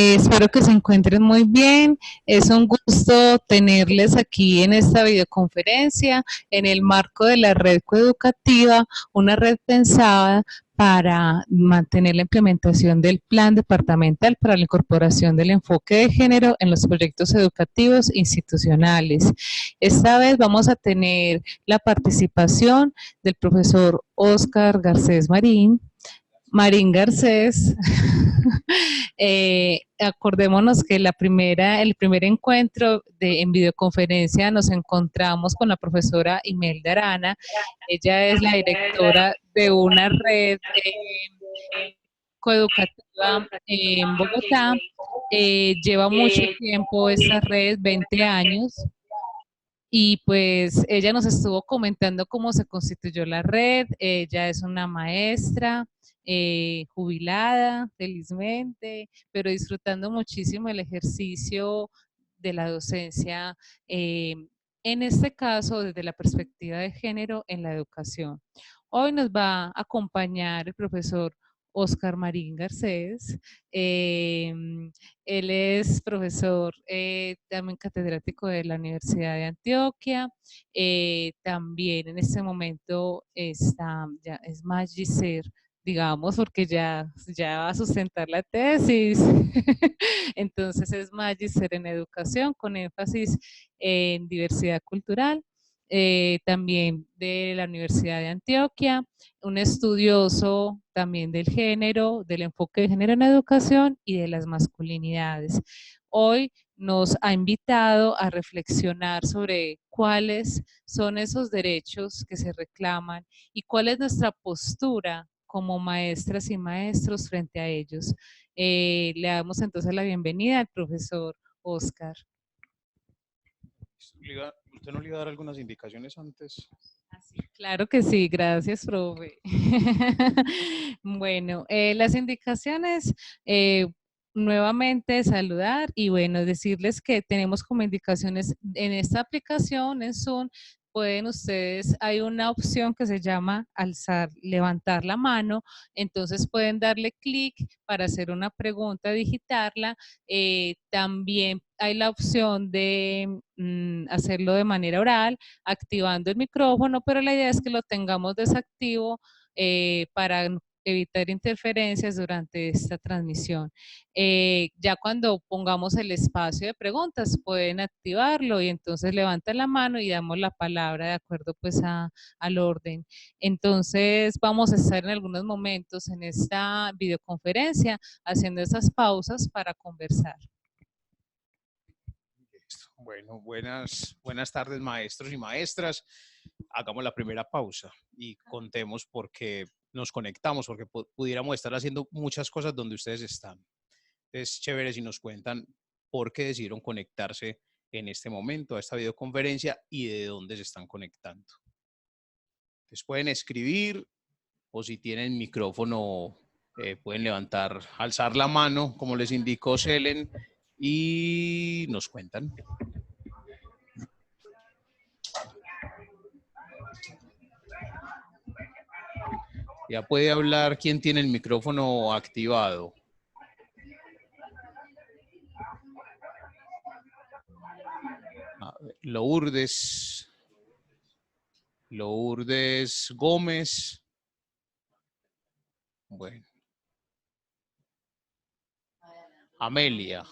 Espero que se encuentren muy bien. Es un gusto tenerles aquí en esta videoconferencia en el marco de la red coeducativa, una red pensada para mantener la implementación del Plan Departamental para la incorporación del enfoque de género en los proyectos educativos institucionales. Esta vez vamos a tener la participación del profesor Óscar Garcés Marín Garcés. Acordémonos que el primer encuentro en videoconferencia nos encontramos con la profesora Imelda Arana. Ella es la directora de una red coeducativa en Bogotá. Lleva mucho tiempo esta red, 20 años, y pues ella nos estuvo comentando cómo se constituyó la red. Ella es una maestra jubilada, felizmente, pero disfrutando muchísimo el ejercicio de la docencia, en este caso desde la perspectiva de género en la educación. Hoy nos va a acompañar el profesor Óscar Marín Garcés. eh, Él es profesor, también catedrático de la Universidad de Antioquia. También en este momento ya es magíster, digamos, porque ya va a sustentar la tesis. Entonces es magíster en educación con énfasis en diversidad cultural. También de la Universidad de Antioquia, un estudioso también del género, del enfoque de género en educación y de las masculinidades. Hoy nos ha invitado a reflexionar sobre cuáles son esos derechos que se reclaman y cuál es nuestra postura como maestras y maestros frente a ellos. Le damos entonces la bienvenida al profesor Óscar. ¿Usted no le iba a dar algunas indicaciones antes? Sí, claro que sí, gracias, profe. Bueno, las indicaciones, nuevamente saludar y bueno, decirles que tenemos como indicaciones en esta aplicación, en Zoom, pueden ustedes, hay una opción que se llama levantar la mano, entonces pueden darle clic para hacer una pregunta, digitarla. También hay la opción de hacerlo de manera oral, activando el micrófono, pero la idea es que lo tengamos desactivo para evitar interferencias durante esta transmisión. Ya cuando pongamos el espacio de preguntas pueden activarlo y entonces levantan la mano y damos la palabra de acuerdo pues al orden. Entonces vamos a estar en algunos momentos en esta videoconferencia haciendo esas pausas para conversar. Bueno, buenas tardes, maestros y maestras. Hagamos la primera pausa y contemos por qué nos conectamos, porque pudiéramos estar haciendo muchas cosas donde ustedes están. Es chévere si nos cuentan por qué decidieron conectarse en este momento a esta videoconferencia y de dónde se están conectando. Entonces pueden escribir o si tienen micrófono pueden alzar la mano, como les indicó Selen, y nos cuentan. Ya puede hablar quien tiene el micrófono activado. Lourdes Gómez. Bueno. Amelia.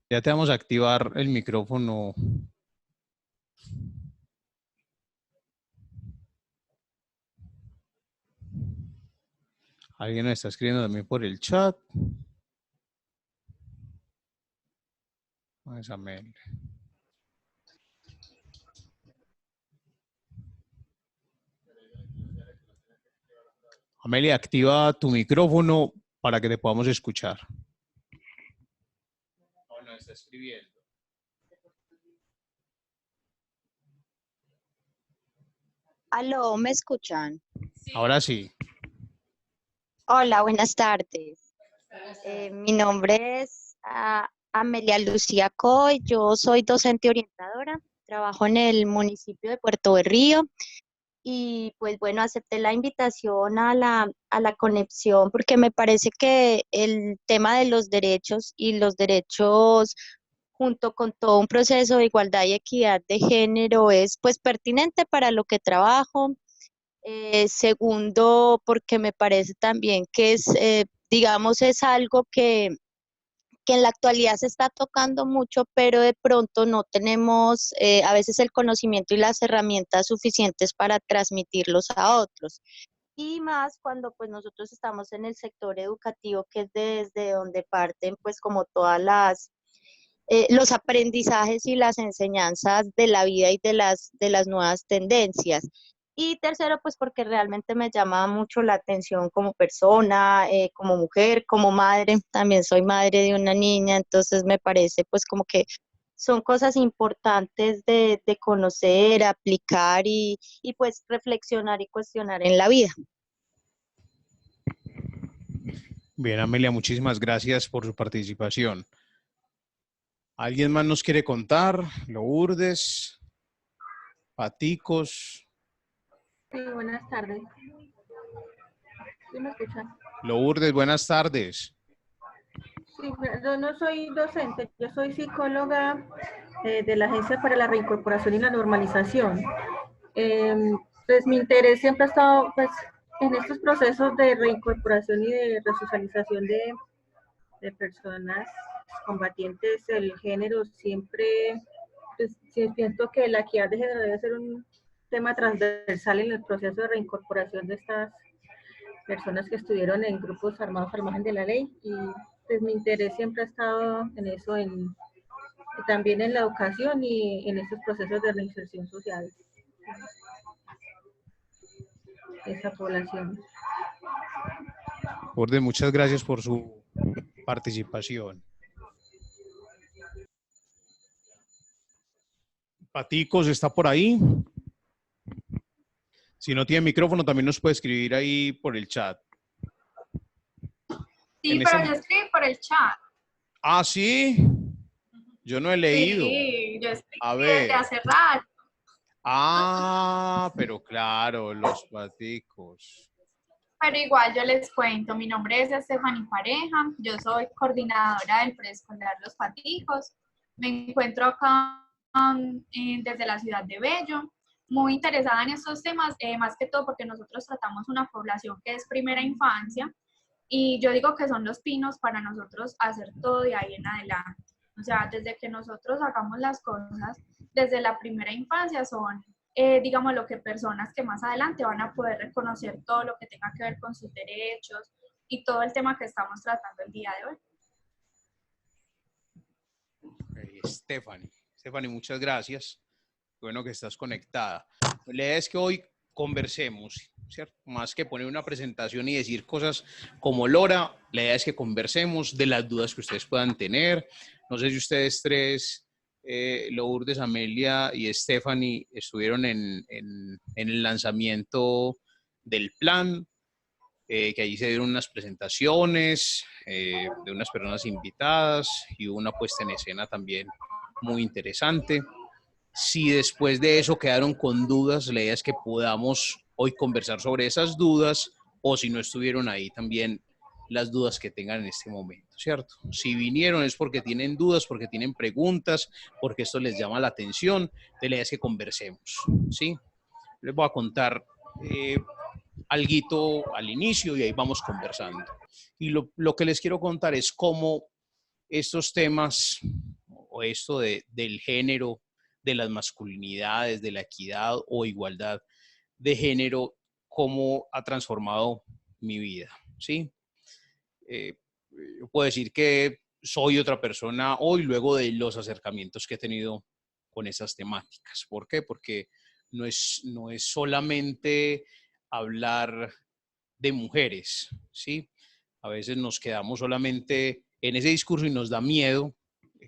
Ya te vamos a activar el micrófono. Alguien me está escribiendo también por el chat. Es Amelia. Amelia, activa tu micrófono para que te podamos escuchar. No, está escribiendo. Aló, ¿me escuchan? Sí. Ahora sí. Hola, buenas tardes. Mi nombre es Amelia Lucía Coy, yo soy docente orientadora, trabajo en el municipio de Puerto Berrío y pues bueno, acepté la invitación a la conexión porque me parece que el tema de los derechos y los derechos junto con todo un proceso de igualdad y equidad de género es pues pertinente para lo que trabajo. Segundo, porque me parece también que es, digamos, es algo que en la actualidad se está tocando mucho, pero de pronto no tenemos a veces el conocimiento y las herramientas suficientes para transmitirlos a otros. Y más cuando pues nosotros estamos en el sector educativo, que es desde donde parten pues como todas las los aprendizajes y las enseñanzas de la vida y de las nuevas tendencias. Y tercero, pues porque realmente me llama mucho la atención como persona, como mujer, como madre. También soy madre de una niña, entonces me parece pues como que son cosas importantes de conocer, aplicar y pues reflexionar y cuestionar en la vida. Bien, Amelia, muchísimas gracias por su participación. ¿Alguien más nos quiere contar? Lourdes, Paticos. Sí, buenas tardes. ¿Sí me escuchan? Lourdes, buenas tardes. Sí, yo no soy docente, yo soy psicóloga de la Agencia para la Reincorporación y la Normalización. Pues mi interés siempre ha estado pues, en estos procesos de reincorporación y de resocialización de personas combatientes del género. Siempre pues, siento que la equidad de género debe ser un tema transversal en el proceso de reincorporación de estas personas que estuvieron en grupos armados al margen de la ley, y pues mi interés siempre ha estado en eso, también en la educación y en estos procesos de reinserción social de esa población. Lourdes, muchas gracias por su participación. Paticos, ¿está por ahí? Si no tiene micrófono, también nos puede escribir ahí por el chat. Sí, pero yo escribí por el chat. Ah, ¿sí? Yo no he leído. Sí, yo escribí A ver. desde hace rato. Ah, pero claro, los paticos. Pero igual yo les cuento, mi nombre es Stephanie Pareja, yo soy coordinadora del preescolar Los Patijos. Me encuentro acá desde la ciudad de Bello, muy interesada en estos temas, más que todo porque nosotros tratamos una población que es primera infancia, y yo digo que son los pinos para nosotros hacer todo de ahí en adelante. O sea, desde que nosotros hagamos las cosas desde la primera infancia son, digamos, lo que personas que más adelante van a poder reconocer todo lo que tenga que ver con sus derechos y todo el tema que estamos tratando el día de hoy. Stephanie, muchas gracias. Bueno que estás conectada. La idea es que hoy conversemos, ¿cierto? Más que poner una presentación y decir cosas como Lora, la idea es que conversemos de las dudas que ustedes puedan tener. No sé si ustedes tres, Lourdes, Amelia y Stephanie, estuvieron en el lanzamiento del plan, que allí se dieron unas presentaciones de unas personas invitadas y una puesta en escena también muy interesante. Si después de eso quedaron con dudas, la idea es que podamos hoy conversar sobre esas dudas, o si no estuvieron ahí también las dudas que tengan en este momento, ¿cierto? Si vinieron es porque tienen dudas, porque tienen preguntas, porque esto les llama la atención, entonces la idea es que conversemos, ¿sí? Les voy a contar alguito al inicio y ahí vamos conversando. Y lo que les quiero contar es cómo estos temas o esto del género, de las masculinidades, de la equidad o igualdad de género, cómo ha transformado mi vida, ¿sí? Yo puedo decir que soy otra persona hoy luego de los acercamientos que he tenido con esas temáticas. ¿Por qué? Porque no es solamente hablar de mujeres, ¿sí? A veces nos quedamos solamente en ese discurso y nos da miedo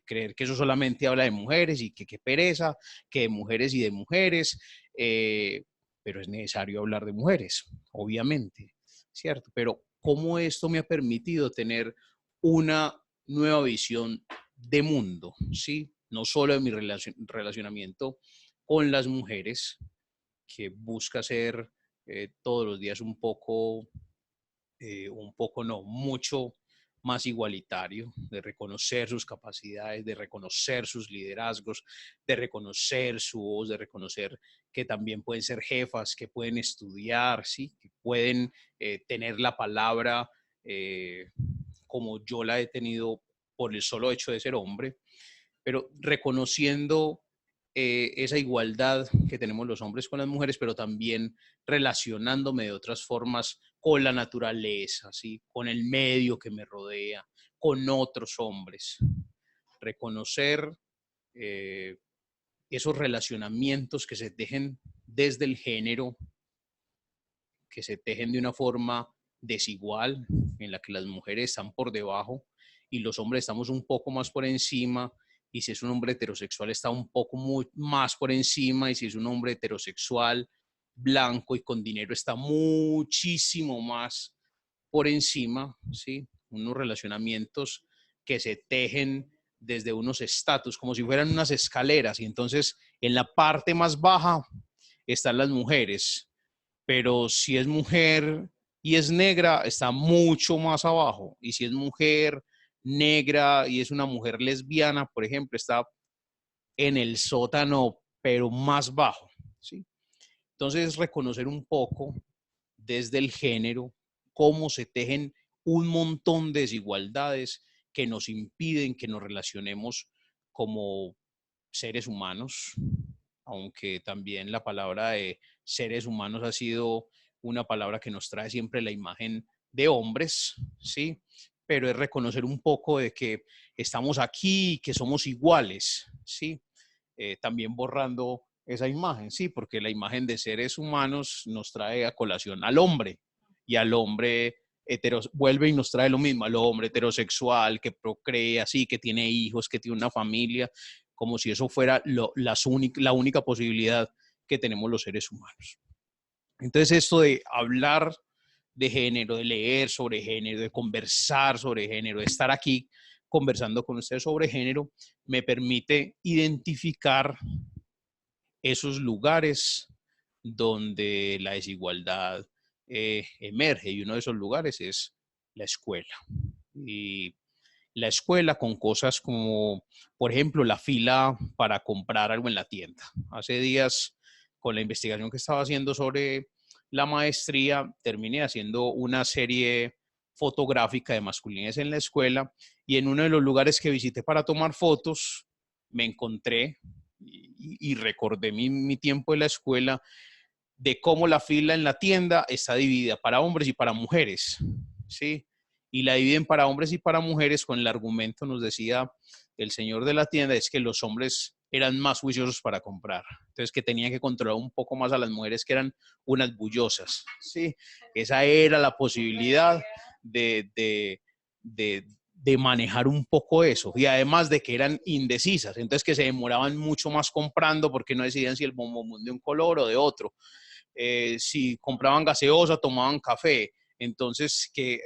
creer que eso solamente habla de mujeres y que qué pereza, que de mujeres y de mujeres, pero es necesario hablar de mujeres, obviamente, ¿cierto? Pero cómo esto me ha permitido tener una nueva visión de mundo, ¿sí? No solo de mi relacionamiento con las mujeres, que busca ser todos los días un poco no, mucho más igualitario, de reconocer sus capacidades, de reconocer sus liderazgos, de reconocer su voz, de reconocer que también pueden ser jefas, que pueden estudiar, ¿sí? Que pueden tener la palabra como yo la he tenido por el solo hecho de ser hombre, pero reconociendo esa igualdad que tenemos los hombres con las mujeres, pero también relacionándome de otras formas con la naturaleza, ¿sí? Con el medio que me rodea, con otros hombres. Reconocer esos relacionamientos que se tejen desde el género, que se tejen de una forma desigual, en la que las mujeres están por debajo y los hombres estamos un poco más por encima, y si es un hombre heterosexual está un poco más por encima, y si es un hombre heterosexual, blanco y con dinero está muchísimo más por encima, ¿sí? Unos relacionamientos que se tejen desde unos estatus, como si fueran unas escaleras, y entonces en la parte más baja están las mujeres, pero si es mujer y es negra, está mucho más abajo. Y si es mujer negra y es una mujer lesbiana, por ejemplo, está en el sótano, pero más bajo, ¿sí? Entonces, reconocer un poco desde el género cómo se tejen un montón de desigualdades que nos impiden que nos relacionemos como seres humanos, aunque también la palabra de seres humanos ha sido una palabra que nos trae siempre la imagen de hombres, ¿sí? Pero es reconocer un poco de que estamos aquí y que somos iguales, ¿sí? También borrando esa imagen, ¿sí? Porque la imagen de seres humanos nos trae a colación al hombre, y al hombre vuelve y nos trae lo mismo, al hombre heterosexual que procrea, así, que tiene hijos, que tiene una familia, como si eso fuera la única posibilidad que tenemos los seres humanos. Entonces, esto de hablar de género, de leer sobre género, de conversar sobre género, de estar aquí conversando con ustedes sobre género, me permite identificar esos lugares donde la desigualdad emerge, y uno de esos lugares es la escuela. Y la escuela con cosas como, por ejemplo, la fila para comprar algo en la tienda. Hace días, con la investigación que estaba haciendo sobre la maestría, terminé haciendo una serie fotográfica de masculinidades en la escuela, y en uno de los lugares que visité para tomar fotos, me encontré y recordé mi tiempo de la escuela, de cómo la fila en la tienda está dividida para hombres y para mujeres, ¿sí? Y la dividen para hombres y para mujeres con el argumento, nos decía el señor de la tienda, es que los hombres eran más juiciosos para comprar, entonces que tenían que controlar un poco más a las mujeres, que eran unas bullosas, ¿sí? Esa era la posibilidad de manejar un poco eso, y además de que eran indecisas, entonces que se demoraban mucho más comprando porque no decidían si el bombomón de un color o de otro. Si compraban gaseosa, tomaban café, entonces que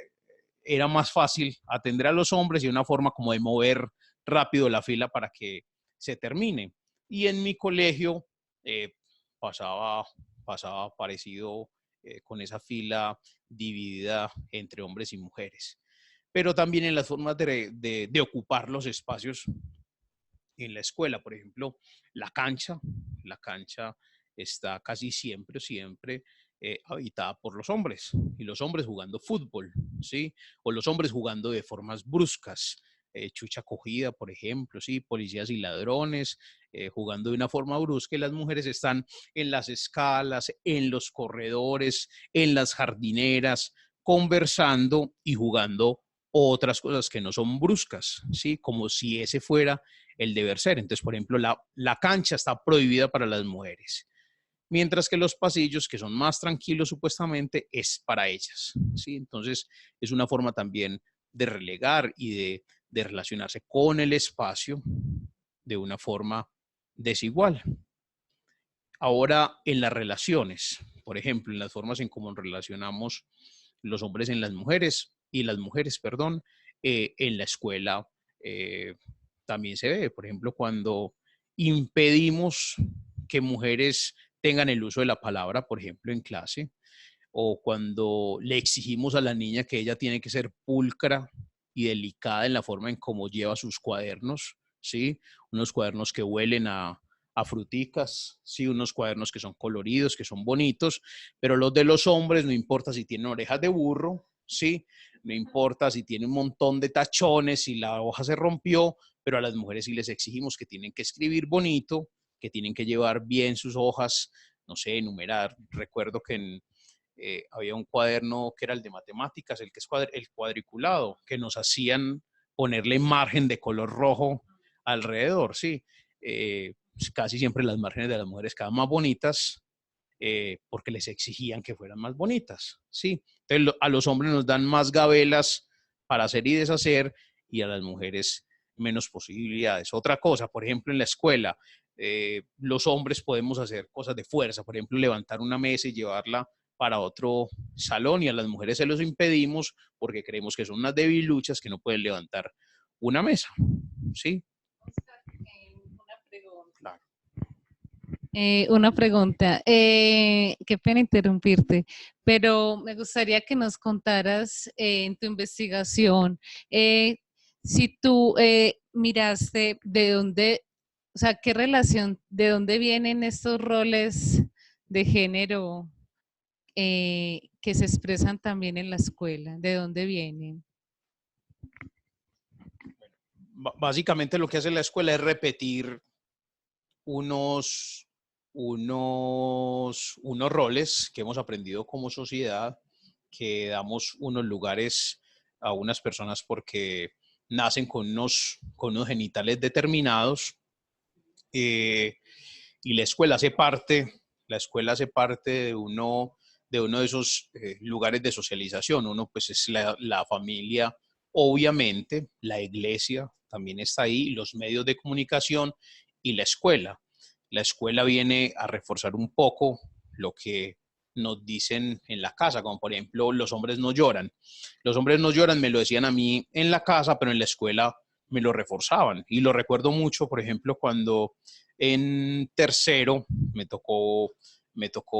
era más fácil atender a los hombres y una forma como de mover rápido la fila para que se termine. Y en mi colegio pasaba parecido, con esa fila dividida entre hombres y mujeres. Pero también en las formas de ocupar los espacios en la escuela, por ejemplo, la cancha está casi siempre habitada por los hombres, y los hombres jugando fútbol, ¿sí? O los hombres jugando de formas bruscas, chucha cogida, por ejemplo, ¿sí? Policías y ladrones, jugando de una forma brusca, y las mujeres están en las escalas, en los corredores, en las jardineras, conversando y jugando otras cosas que no son bruscas, ¿sí? Como si ese fuera el deber ser. Entonces, por ejemplo, la cancha está prohibida para las mujeres, mientras que los pasillos, que son más tranquilos supuestamente, es para ellas, ¿sí? Entonces, es una forma también de relegar y de relacionarse con el espacio de una forma desigual. Ahora, en las relaciones, por ejemplo, en las formas en cómo nos relacionamos los hombres en las mujeres y las mujeres, perdón, en la escuela también se ve, por ejemplo, cuando impedimos que mujeres tengan el uso de la palabra, por ejemplo, en clase, o cuando le exigimos a la niña que ella tiene que ser pulcra y delicada en la forma en cómo lleva sus cuadernos, ¿sí? Unos cuadernos que huelen a fruticas, ¿sí? Unos cuadernos que son coloridos, que son bonitos, pero los de los hombres, no importa si tienen orejas de burro, ¿sí? No importa si tiene un montón de tachones, si la hoja se rompió, pero a las mujeres sí les exigimos que tienen que escribir bonito, que tienen que llevar bien sus hojas, no sé, enumerar. Recuerdo que había un cuaderno que era el de matemáticas, el que es el cuadriculado, que nos hacían ponerle margen de color rojo alrededor, ¿sí? Casi siempre las márgenes de las mujeres quedaban más bonitas porque les exigían que fueran más bonitas, ¿sí? Entonces a los hombres nos dan más gabelas para hacer y deshacer y a las mujeres menos posibilidades. Otra cosa, por ejemplo, en la escuela, los hombres podemos hacer cosas de fuerza, por ejemplo, levantar una mesa y llevarla para otro salón y a las mujeres se los impedimos porque creemos que son unas debiluchas que no pueden levantar una mesa, ¿sí? Claro. Una pregunta, qué pena interrumpirte, pero me gustaría que nos contaras en tu investigación, si tú miraste de dónde, o sea, qué relación, de dónde vienen estos roles de género que se expresan también en la escuela, de dónde vienen. Básicamente lo que hace la escuela es repetir unos roles que hemos aprendido como sociedad, que damos unos lugares a unas personas porque nacen con unos genitales determinados y la escuela hace parte de uno de esos lugares de socialización. Uno pues es la familia, obviamente, la iglesia también está ahí, los medios de comunicación y la escuela. La escuela viene a reforzar un poco lo que nos dicen en la casa, como por ejemplo, los hombres no lloran. Los hombres no lloran, me lo decían a mí en la casa, pero en la escuela me lo reforzaban. Y lo recuerdo mucho, por ejemplo, cuando en tercero me tocó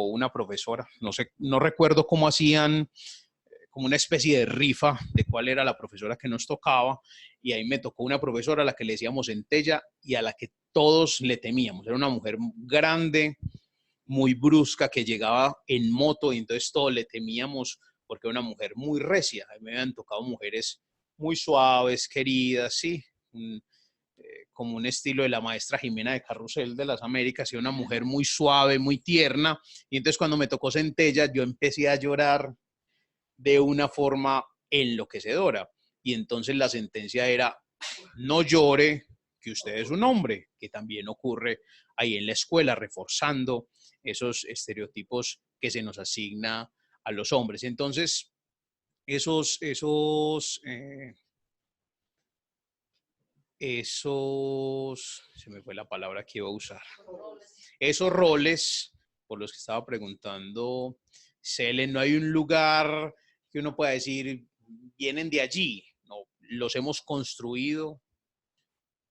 una profesora, no sé, no recuerdo cómo hacían como una especie de rifa de cuál era la profesora que nos tocaba, y ahí me tocó una profesora a la que le decíamos Centella y a la que todos le temíamos. Era una mujer grande, muy brusca, que llegaba en moto y entonces todos le temíamos porque era una mujer muy recia. A mí me habían tocado mujeres muy suaves, queridas, sí, como un estilo de la maestra Jimena de Carrusel de las Américas, y una mujer muy suave, muy tierna, y entonces cuando me tocó Centella yo empecé a llorar de una forma enloquecedora. Y entonces la sentencia era, no llore, que usted es un hombre, que también ocurre ahí en la escuela, reforzando esos estereotipos que se nos asigna a los hombres. Entonces, se me fue la palabra que iba a usar. Esos roles por los que estaba preguntando Selen, no hay un lugar que uno pueda decir, vienen de allí, no, los hemos construido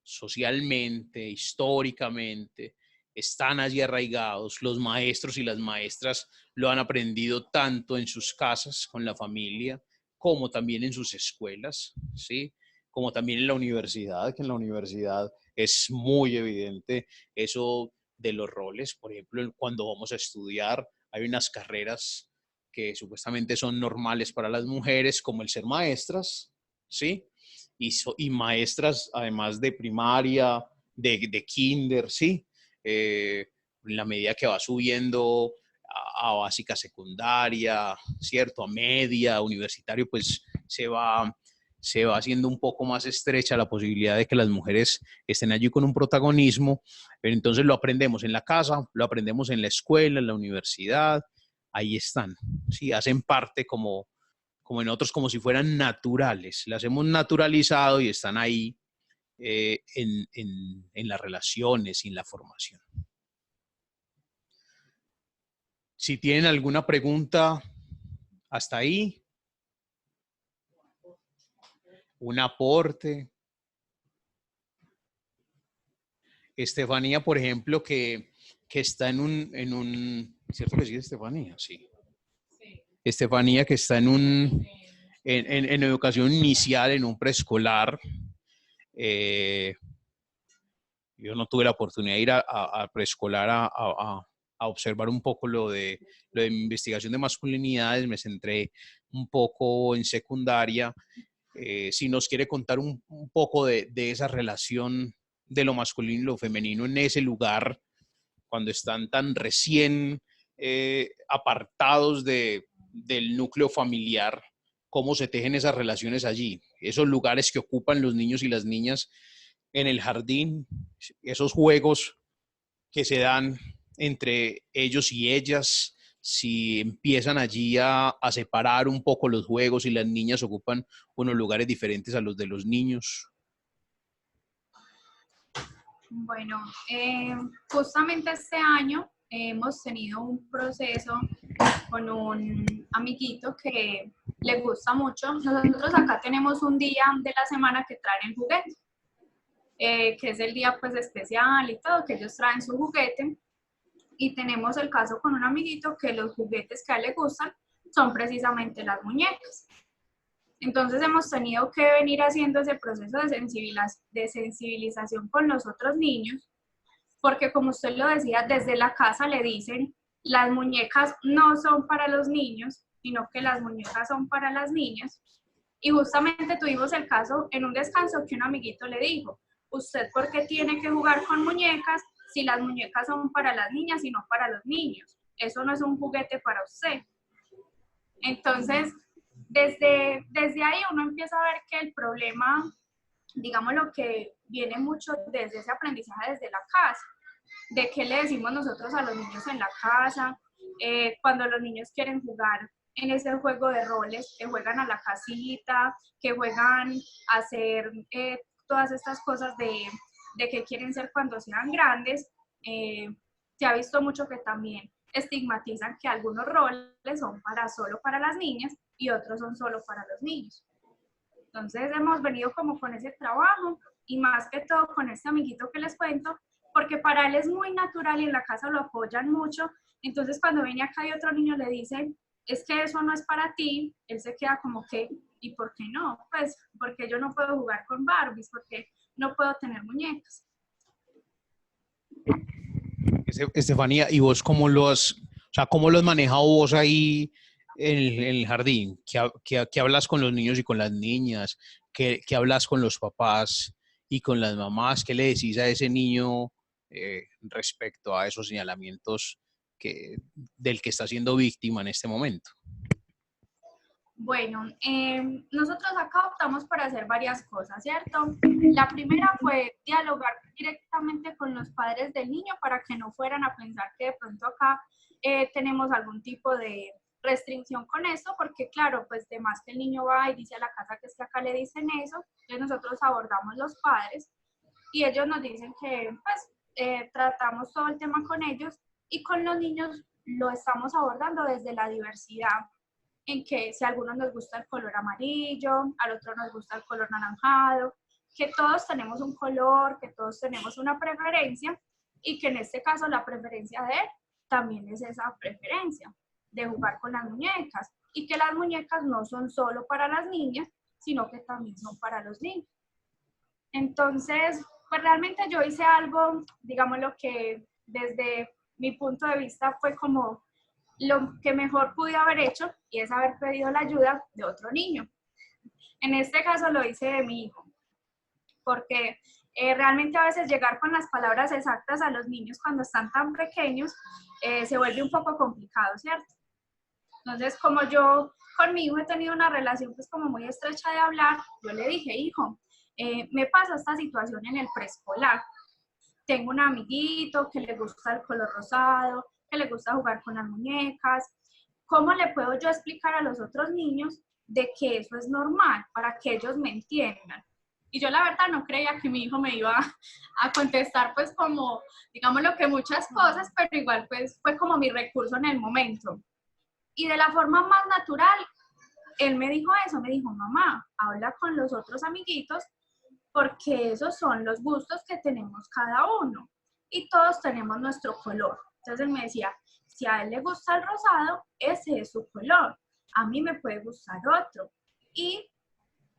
socialmente, históricamente, están allí arraigados. Los maestros y las maestras lo han aprendido tanto en sus casas, con la familia, como también en sus escuelas, ¿sí? Como también en la universidad, que en la universidad es muy evidente eso de los roles. Por ejemplo, cuando vamos a estudiar, hay unas carreras que supuestamente son normales para las mujeres, como el ser maestras, ¿sí? Y maestras, además de primaria, de kinder, ¿sí? En la medida que va subiendo a básica secundaria, ¿cierto? A media, universitario, pues se va haciendo un poco más estrecha la posibilidad de que las mujeres estén allí con un protagonismo, pero entonces lo aprendemos en la casa, lo aprendemos en la escuela, en la universidad, ahí están, ¿sí? Hacen parte como en otros, como si fueran naturales, las hemos naturalizado y están ahí en las relaciones y en la formación. Si tienen alguna pregunta hasta ahí, un aporte. Estefanía, por ejemplo, que que está en un, ¿cierto que sí, Estefanía? Sí. Estefanía, que está en educación inicial, en un preescolar. Yo no tuve la oportunidad de ir a preescolar a observar un poco lo de mi investigación de masculinidades. Me centré un poco en secundaria. Si nos quiere contar un poco de esa relación de lo masculino y lo femenino en ese lugar, cuando están tan recién apartados del núcleo familiar, cómo se tejen esas relaciones allí, esos lugares que ocupan los niños y las niñas en el jardín, esos juegos que se dan entre ellos y ellas, si empiezan allí a separar un poco los juegos y las niñas ocupan unos lugares diferentes a los de los niños. Bueno, justamente este año hemos tenido un proceso con un amiguito que le gusta mucho. Nosotros acá tenemos un día de la semana que traen el juguete, que es el día pues especial y todo, que ellos traen su juguete. Y tenemos el caso con un amiguito que los juguetes que a él le gustan son precisamente las muñecas. Entonces hemos tenido que venir haciendo ese proceso de sensibilización con los otros niños, porque como usted lo decía, desde la casa le dicen, las muñecas no son para los niños, sino que las muñecas son para las niñas. Y justamente tuvimos el caso en un descanso que un amiguito le dijo, ¿usted por qué tiene que jugar con muñecas si las muñecas son para las niñas y no para los niños? Eso no es un juguete para usted. Entonces, desde ahí uno empieza a ver que el problema, digamos, lo que viene mucho desde ese aprendizaje desde la casa, de qué le decimos nosotros a los niños en la casa, cuando los niños quieren jugar en ese juego de roles, que juegan a la casita, que juegan a hacer todas estas cosas de qué quieren ser cuando sean grandes. Se ha visto mucho que también estigmatizan que algunos roles son solo para las niñas y otros son solo para los niños. Entonces hemos venido como con ese trabajo y más que todo con este amiguito que les cuento, porque para él es muy natural y en la casa lo apoyan mucho. Entonces cuando viene acá y otro niño le dice, es que eso no es para ti, él se queda como que, ¿y por qué no? Pues porque yo no puedo jugar con Barbies, porque no puedo tener muñecas. Estefanía, ¿y vos cómo lo has manejado vos ahí en el jardín? ¿Qué hablas con los niños y con las niñas? ¿Qué hablas con los papás y con las mamás? ¿Qué le decís a ese niño respecto a esos señalamientos del que está siendo víctima en este momento? Bueno, nosotros acá optamos por hacer varias cosas, ¿cierto? La primera fue dialogar directamente con los padres del niño para que no fueran a pensar que de pronto acá tenemos algún tipo de restricción con esto, porque claro, pues de más que el niño va y dice a la casa que es que acá le dicen eso, entonces nosotros abordamos los padres y ellos nos dicen que pues tratamos todo el tema con ellos y con los niños lo estamos abordando desde la diversidad, en que si a algunos nos gusta el color amarillo, al otro nos gusta el color naranjado, que todos tenemos un color, que todos tenemos una preferencia y que en este caso la preferencia de él también es esa preferencia de jugar con las muñecas y que las muñecas no son solo para las niñas, sino que también son para los niños. Entonces, pues realmente yo hice algo, digamos, lo que desde mi punto de vista fue como lo que mejor pude haber hecho y es haber pedido la ayuda de otro niño. En este caso lo hice de mi hijo, porque realmente a veces llegar con las palabras exactas a los niños cuando están tan pequeños se vuelve un poco complicado, ¿cierto? Entonces, como yo con mi hijo he tenido una relación pues como muy estrecha de hablar, yo le dije, hijo, me pasa esta situación en el preescolar. Tengo un amiguito que le gusta el color rosado, que le gusta jugar con las muñecas. ¿Cómo le puedo yo explicar a los otros niños de que eso es normal para que ellos me entiendan? Y yo la verdad no creía que mi hijo me iba a contestar pues como, digamos lo que muchas cosas, pero igual pues fue como mi recurso en el momento. Y de la forma más natural, él me dijo eso, me dijo, mamá, habla con los otros amiguitos porque esos son los gustos que tenemos cada uno. y todos tenemos nuestro color. Entonces él me decía, si a él le gusta el rosado, ese es su color, a mí me puede gustar otro. Y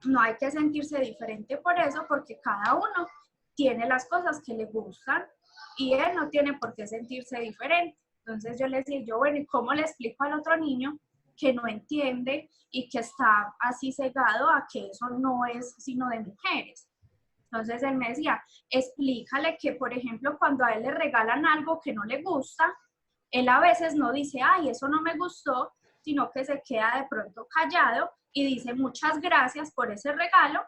no hay que sentirse diferente por eso, porque cada uno tiene las cosas que le gustan y él no tiene por qué sentirse diferente. Entonces yo le decía, bueno, ¿y cómo le explico al otro niño que no entiende y que está así cegado a que eso no es sino de mujeres? Entonces él me decía, explícale que, por ejemplo, cuando a él le regalan algo que no le gusta, él a veces no dice, ay, eso no me gustó, sino que se queda de pronto callado y dice muchas gracias por ese regalo,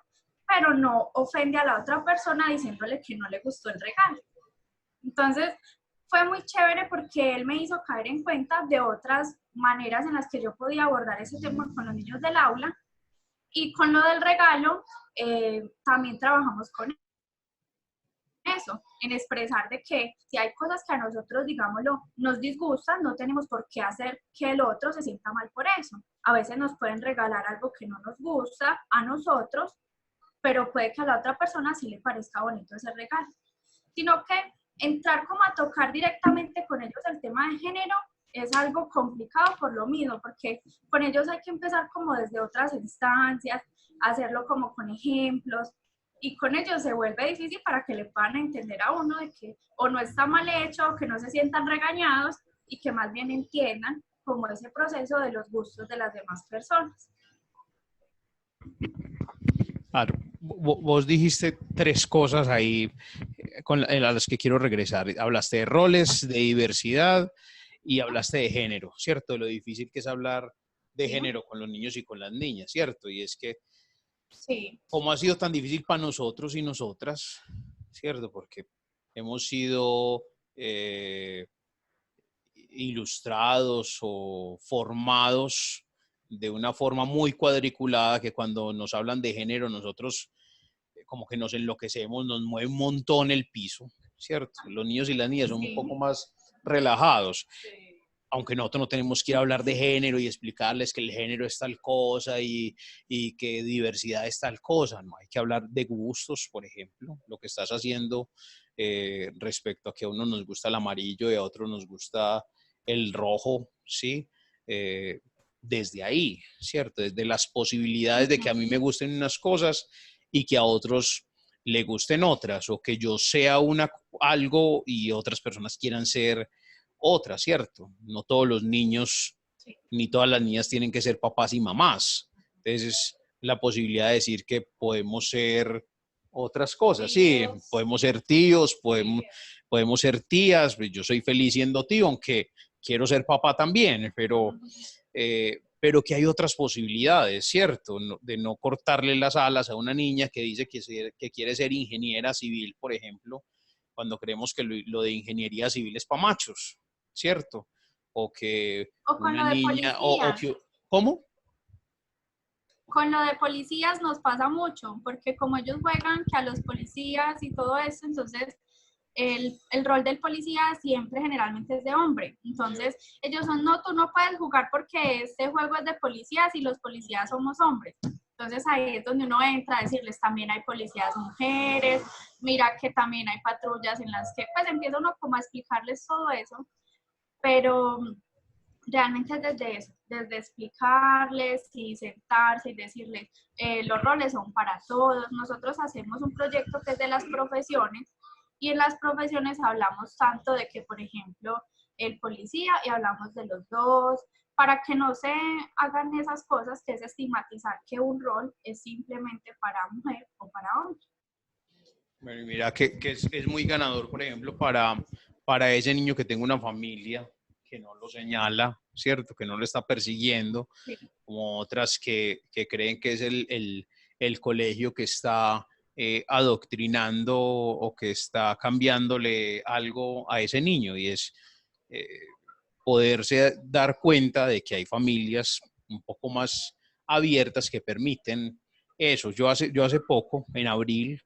pero no ofende a la otra persona diciéndole que no le gustó el regalo. Entonces, fue muy chévere porque él me hizo caer en cuenta de otras maneras en las que yo podía abordar ese tema con los niños del aula. Y con lo del regalo, también trabajamos con eso, en expresar de que si hay cosas que a nosotros, digámoslo, nos disgustan, no tenemos por qué hacer que el otro se sienta mal por eso. A veces nos pueden regalar algo que no nos gusta a nosotros, pero puede que a la otra persona sí le parezca bonito ese regalo. Sino que entrar como a tocar directamente con ellos el tema de género es algo complicado por lo mismo, porque con ellos hay que empezar como desde otras instancias, hacerlo como con ejemplos, y con ellos se vuelve difícil para que le puedan entender a uno de que o no está mal hecho, o que no se sientan regañados, y que más bien entiendan como ese proceso de los gustos de las demás personas. Claro, vos dijiste tres cosas ahí a las que quiero regresar. Hablaste de roles, de diversidad y hablaste de género, ¿cierto? Lo difícil que es hablar de género con los niños y con las niñas, ¿cierto? Y es que, ¿cómo ha sido tan difícil para nosotros y nosotras, ¿cierto? Porque hemos sido ilustrados o formados de una forma muy cuadriculada que cuando nos hablan de género nosotros como que nos enloquecemos, nos mueve un montón el piso, ¿cierto? Los niños y las niñas son un poco más relajados, aunque nosotros no tenemos que ir a hablar de género y explicarles que el género es tal cosa y que diversidad es tal cosa, no, hay que hablar de gustos, por ejemplo, lo que estás haciendo respecto a que a uno nos gusta el amarillo y a otro nos gusta el rojo, ¿sí? Desde ahí, ¿cierto? Desde las posibilidades de que a mí me gusten unas cosas y que a otros le gusten otras, o que yo sea algo y otras personas quieran ser otras, ¿cierto? No todos los niños ni todas las niñas tienen que ser papás y mamás. Entonces, la posibilidad de decir que podemos ser otras cosas, sí, podemos ser tíos, podemos ser tías, yo soy feliz siendo tío, aunque quiero ser papá también, pero que hay otras posibilidades, ¿cierto? De no cortarle las alas a una niña que dice que quiere ser ingeniera civil, por ejemplo, cuando creemos que lo de ingeniería civil es para machos, ¿cierto? O que una niña... ¿Cómo? Con lo de policías nos pasa mucho, porque como ellos juegan que a los policías y todo eso, entonces el rol del policía siempre generalmente es de hombre. Entonces ellos son, no, tú no puedes jugar porque este juego es de policías y los policías somos hombres. Entonces ahí es donde uno entra a decirles, también hay policías mujeres, mira que también hay patrullas en las que, pues empieza uno como a explicarles todo eso, pero realmente es desde eso, desde explicarles y sentarse y decirles, los roles son para todos. Nosotros hacemos un proyecto que es de las profesiones, y en las profesiones hablamos tanto de que, por ejemplo, el policía, y hablamos de los dos, para que no se hagan esas cosas que es estigmatizar que un rol es simplemente para mujer o para hombre. Bueno, mira que es muy ganador, por ejemplo, para ese niño que tenga una familia que no lo señala, ¿cierto? Que no lo está persiguiendo, sí, como otras que creen que es el colegio que está adoctrinando o que está cambiándole algo a ese niño, y es poderse dar cuenta de que hay familias un poco más abiertas que permiten eso. Yo hace poco, en abril,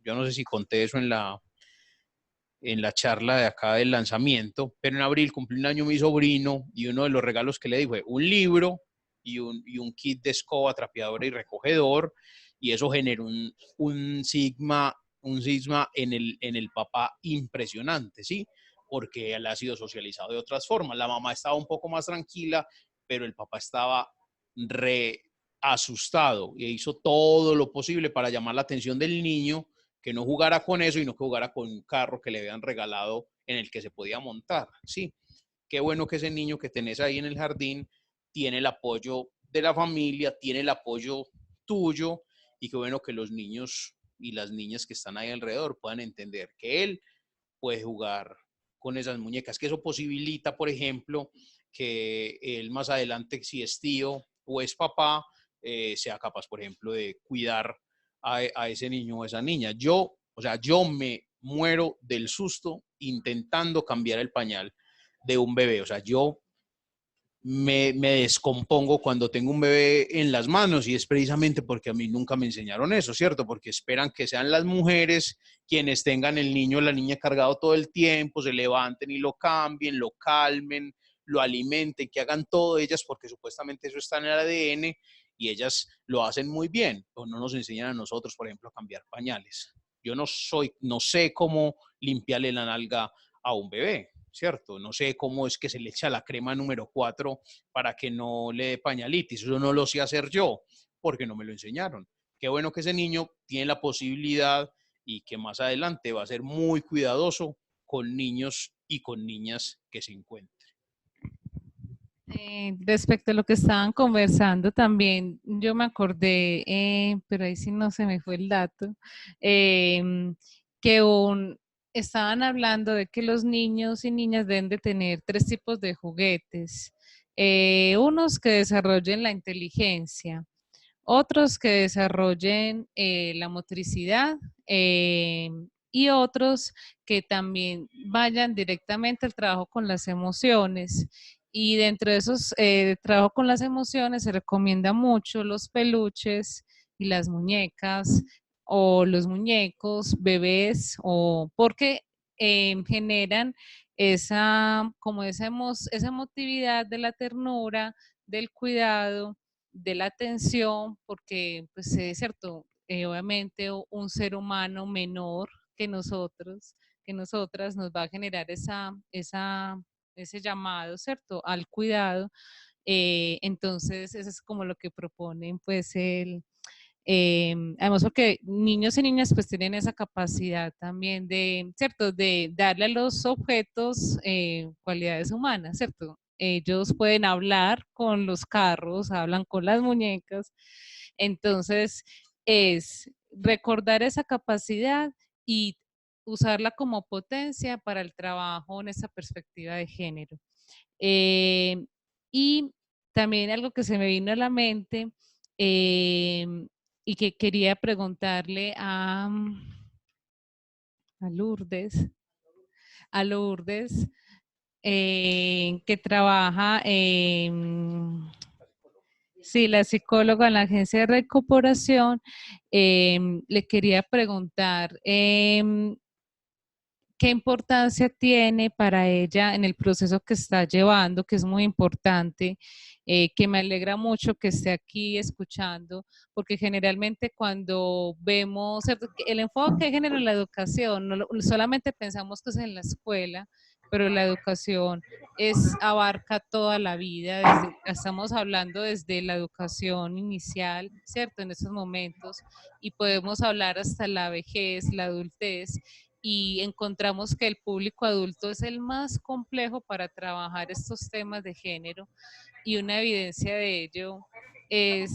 yo no sé si conté eso en la charla de acá del lanzamiento, pero en abril cumplió un año mi sobrino y uno de los regalos que le di fue un libro y un kit de escoba, trapeador y recogedor, y eso generó un sigma un cisma en el papá impresionante, ¿sí? Porque él ha sido socializado de otras formas. La mamá estaba un poco más tranquila, pero el papá estaba re asustado y hizo todo lo posible para llamar la atención del niño, que no jugara con eso y no que jugara con un carro que le habían regalado en el que se podía montar, ¿sí? Qué bueno que ese niño que tenés ahí en el jardín tiene el apoyo de la familia, tiene el apoyo tuyo, y qué bueno que los niños y las niñas que están ahí alrededor puedan entender que él puede jugar con esas muñecas, que eso posibilita, por ejemplo, que él más adelante, si es tío o es papá, sea capaz, por ejemplo, de cuidar a ese niño o a esa niña. O sea, yo me muero del susto intentando cambiar el pañal de un bebé. O sea, yo me descompongo cuando tengo un bebé en las manos, y es precisamente porque a mí nunca me enseñaron eso, ¿cierto? Porque esperan que sean las mujeres quienes tengan el niño o la niña cargado todo el tiempo, se levanten y lo cambien, lo calmen, lo alimenten, que hagan todo ellas, porque supuestamente eso está en el ADN y ellas lo hacen muy bien, o no nos enseñan a nosotros, por ejemplo, a cambiar pañales. Yo no sé cómo limpiarle la nalga a un bebé, ¿cierto? No sé cómo es que se le echa la crema número 4 para que no le dé pañalitis. Eso no lo sé hacer yo, porque no me lo enseñaron. Qué bueno que ese niño tiene la posibilidad y que más adelante va a ser muy cuidadoso con niños y con niñas que se encuentren. Respecto a lo que estaban conversando también, yo me acordé, pero ahí sí no se me fue el dato, que estaban hablando de que los niños y niñas deben de tener 3 tipos de juguetes. Unos que desarrollen la inteligencia, otros que desarrollen la motricidad, y otros que también vayan directamente al trabajo con las emociones. Y dentro de esos trabajo con las emociones se recomienda mucho los peluches y las muñecas o los muñecos, bebés, o porque generan como esa emotividad de la ternura, del cuidado, de la atención, porque pues es cierto, obviamente un ser humano menor que nosotros, que nosotras, nos va a generar ese llamado, ¿cierto?, al cuidado. Entonces, eso es como lo que proponen, pues, además porque niños y niñas pues tienen esa capacidad también de, ¿cierto?, de darle a los objetos cualidades humanas, ¿cierto? Ellos pueden hablar con los carros, hablan con las muñecas, entonces es recordar esa capacidad y usarla como potencia para el trabajo en esa perspectiva de género. Eh, y también algo que se me vino a la mente y que quería preguntarle a Lourdes, que trabaja sí, la psicóloga en la agencia de recuperación, le quería preguntar qué importancia tiene para ella en el proceso que está llevando, que es muy importante, que me alegra mucho que esté aquí escuchando, porque generalmente cuando vemos el enfoque de género en la educación, solamente pensamos que es en la escuela, pero la educación abarca toda la vida, estamos hablando desde la educación inicial, ¿cierto? En esos momentos, y podemos hablar hasta la vejez, la adultez, y encontramos que el público adulto es el más complejo para trabajar estos temas de género, y una evidencia de ello es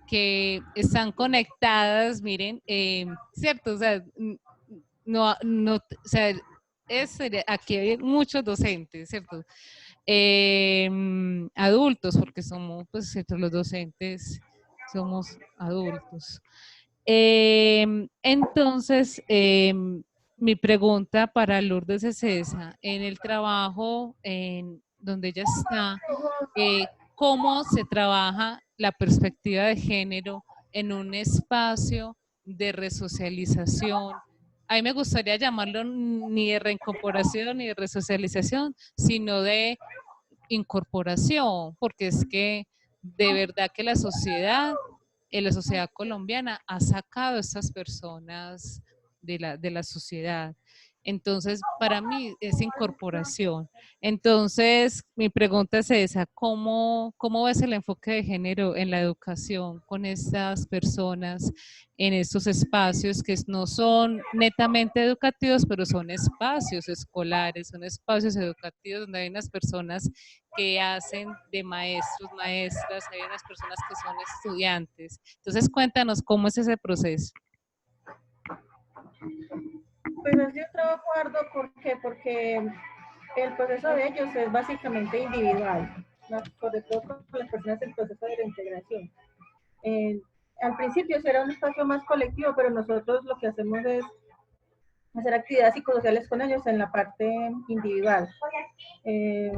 que están conectadas, miren, ¿cierto? O sea, o sea, aquí hay muchos docentes, ¿cierto? Adultos, porque somos, pues, ¿cierto?, los docentes somos adultos. Entonces, mi pregunta para Lourdes es esa: en el trabajo en donde ella está, ¿cómo se trabaja la perspectiva de género en un espacio de resocialización? A mí me gustaría llamarlo ni de reincorporación ni de resocialización, sino de incorporación, porque es que de verdad que la sociedad colombiana ha sacado a estas personas de la sociedad. Entonces, para mí es incorporación. Entonces, mi pregunta es esa, ¿cómo ves el enfoque de género en la educación con estas personas en estos espacios que no son netamente educativos, pero son espacios escolares, son espacios educativos donde hay unas personas que hacen de maestros, maestras, hay unas personas que son estudiantes? Entonces, cuéntanos cómo es ese proceso. Pues es de un trabajo arduo, ¿por qué? Porque el proceso de ellos es básicamente individual, ¿no? Sobre todo con las personas en proceso de reintegración. Eh, Al principio será un espacio más colectivo, pero nosotros lo que hacemos es hacer actividades psicosociales con ellos en la parte individual. Eh,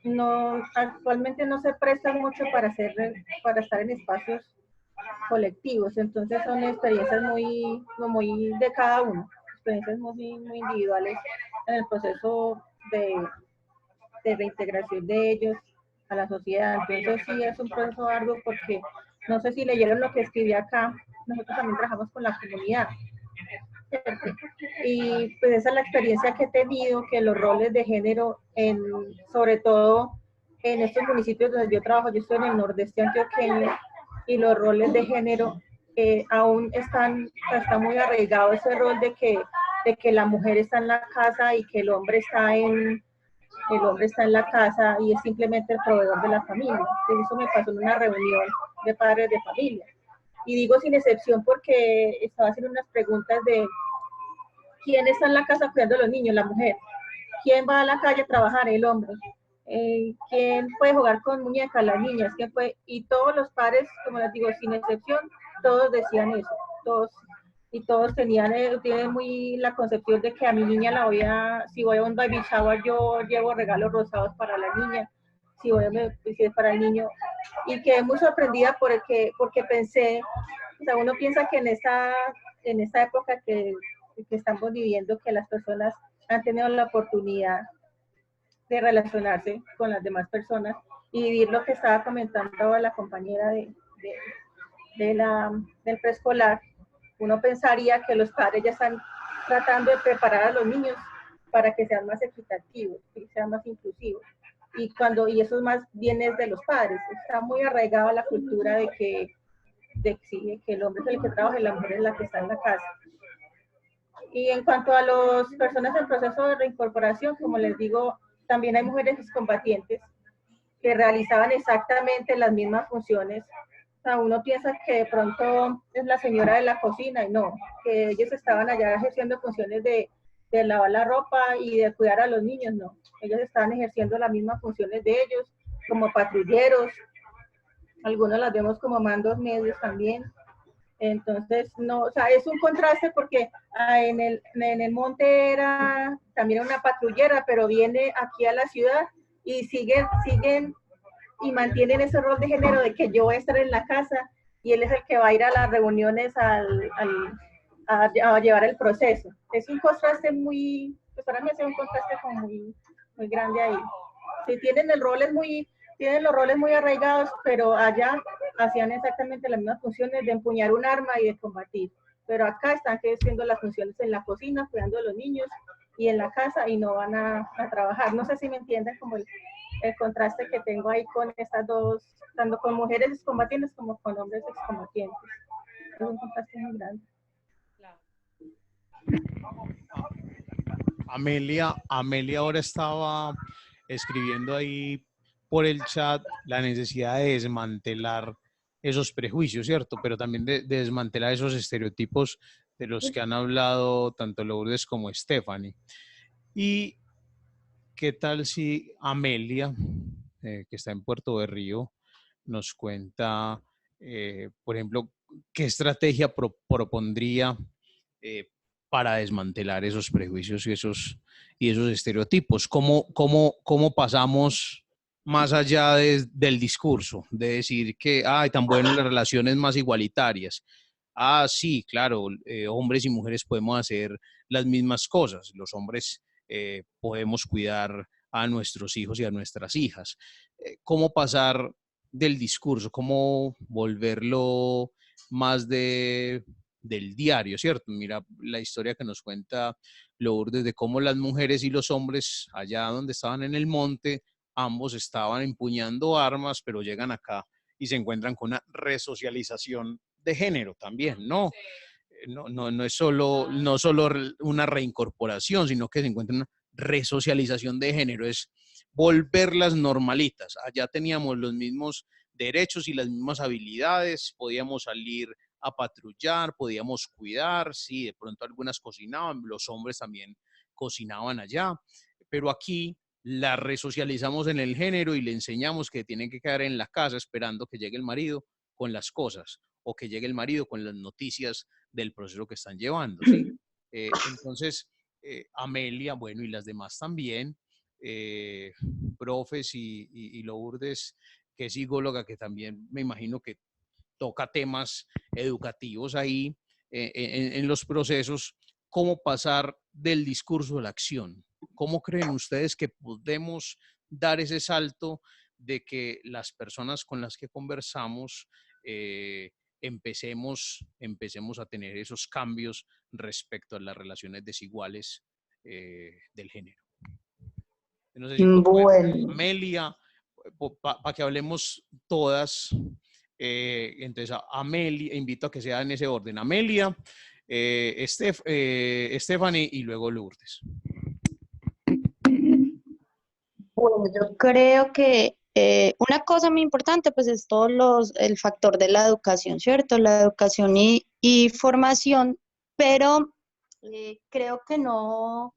no, actualmente no se presta mucho para estar en espacios colectivos, entonces son experiencias muy de cada uno, experiencias muy individuales en el proceso de reintegración de ellos a la sociedad. Entonces sí es un proceso arduo porque no sé si leyeron lo que escribí acá, nosotros también trabajamos con la comunidad. Y pues esa es la experiencia que he tenido, que los roles de género, sobre todo en estos municipios donde yo trabajo, yo estoy en el nordeste antioqueño, y los roles de género aún está muy arraigado ese rol de que la mujer está en la casa y que el hombre está en la casa y es simplemente el proveedor de la familia. Eso me pasó en una reunión de padres de familia. Y digo sin excepción porque estaba haciendo unas preguntas de quién está en la casa cuidando a los niños, la mujer. ¿Quién va a la calle a trabajar? El hombre. ¿Quién puede jugar con muñecas? Las niñas. ¿Quién puede? Y todos los padres, como les digo, sin excepción, todos decían eso. Todos tienen muy la concepción de que a mi niña si voy a un baby shower, yo llevo regalos rosados para la niña, si es para el niño. Y quedé muy sorprendida porque pensé, o sea, uno piensa que en esta época que estamos viviendo, que las personas han tenido la oportunidad de relacionarse con las demás personas y vivir lo que estaba comentando la compañera del preescolar. Uno pensaría que los padres ya están tratando de preparar a los niños para que sean más equitativos, que sean más inclusivos. Y eso más bien es de los padres. Está muy arraigado a la cultura de que el hombre es el que trabaja y la mujer es la que está en la casa. Y en cuanto a las personas en proceso de reincorporación, como les digo, también hay mujeres excombatientes que realizaban exactamente las mismas funciones. O sea, uno piensa que de pronto es la señora de la cocina y no, que ellos estaban allá ejerciendo funciones de lavar la ropa y de cuidar a los niños, no. Ellos estaban ejerciendo las mismas funciones de ellos, como patrulleros, algunos las vemos como mandos medios también. Entonces, no, o sea, es un contraste porque en el monte era también una patrullera, pero viene aquí a la ciudad y siguen y mantienen ese rol de género de que yo voy a estar en la casa y él es el que va a ir a las reuniones a llevar el proceso. Es un contraste pues para mí es un contraste como muy grande ahí. Sí, tienen los roles muy arraigados, pero allá hacían exactamente las mismas funciones de empuñar un arma y de combatir. Pero acá están haciendo las funciones en la cocina, cuidando a los niños y en la casa y no van a trabajar. No sé si me entienden como el contraste que tengo ahí con estas dos, tanto con mujeres excombatientes como con hombres excombatientes. Es un contraste muy grande. Amelia ahora estaba escribiendo ahí por el chat la necesidad de desmantelar esos prejuicios, ¿cierto? Pero también de desmantelar esos estereotipos de los que han hablado tanto Lourdes como Stephanie. ¿Y qué tal si Amelia, que está en Puerto de Río, nos cuenta, por ejemplo, qué estrategia propondría para desmantelar esos prejuicios y esos estereotipos? ¿Cómo pasamos más allá del discurso, de decir que, tan bueno las relaciones más igualitarias? Sí, claro, hombres y mujeres podemos hacer las mismas cosas. Los hombres podemos cuidar a nuestros hijos y a nuestras hijas. ¿Cómo pasar del discurso? ¿Cómo volverlo más de del diario, ¿cierto? Mira la historia que nos cuenta Lourdes de cómo las mujeres y los hombres allá donde estaban en el monte, ambos estaban empuñando armas, pero llegan acá y se encuentran con una resocialización de género también, ¿no? No es solo, no solo una reincorporación, sino que se encuentra una resocialización de género, es volverlas normalitas. Allá teníamos los mismos derechos y las mismas habilidades, podíamos salir a patrullar, podíamos cuidar, sí, de pronto algunas cocinaban, los hombres también cocinaban allá, pero aquí la resocializamos en el género y le enseñamos que tienen que quedar en la casa esperando que llegue el marido con las cosas o que llegue el marido con las noticias del proceso que están llevando, ¿sí? Entonces, Amelia, bueno, y las demás también, profes y Lourdes, que es psicóloga, que también me imagino que toca temas educativos ahí en los procesos, cómo pasar del discurso a la acción. ¿Cómo creen ustedes que podemos dar ese salto de que las personas con las que conversamos empecemos a tener esos cambios respecto a las relaciones desiguales del género? No sé si Bueno, Amelia, para que hablemos todas. Entonces, Amelia, invito a que sea en ese orden. Amelia, Stephanie y luego Lourdes. bueno, yo creo que una cosa muy importante pues es el factor de la educación, ¿cierto? La educación y formación, pero creo que no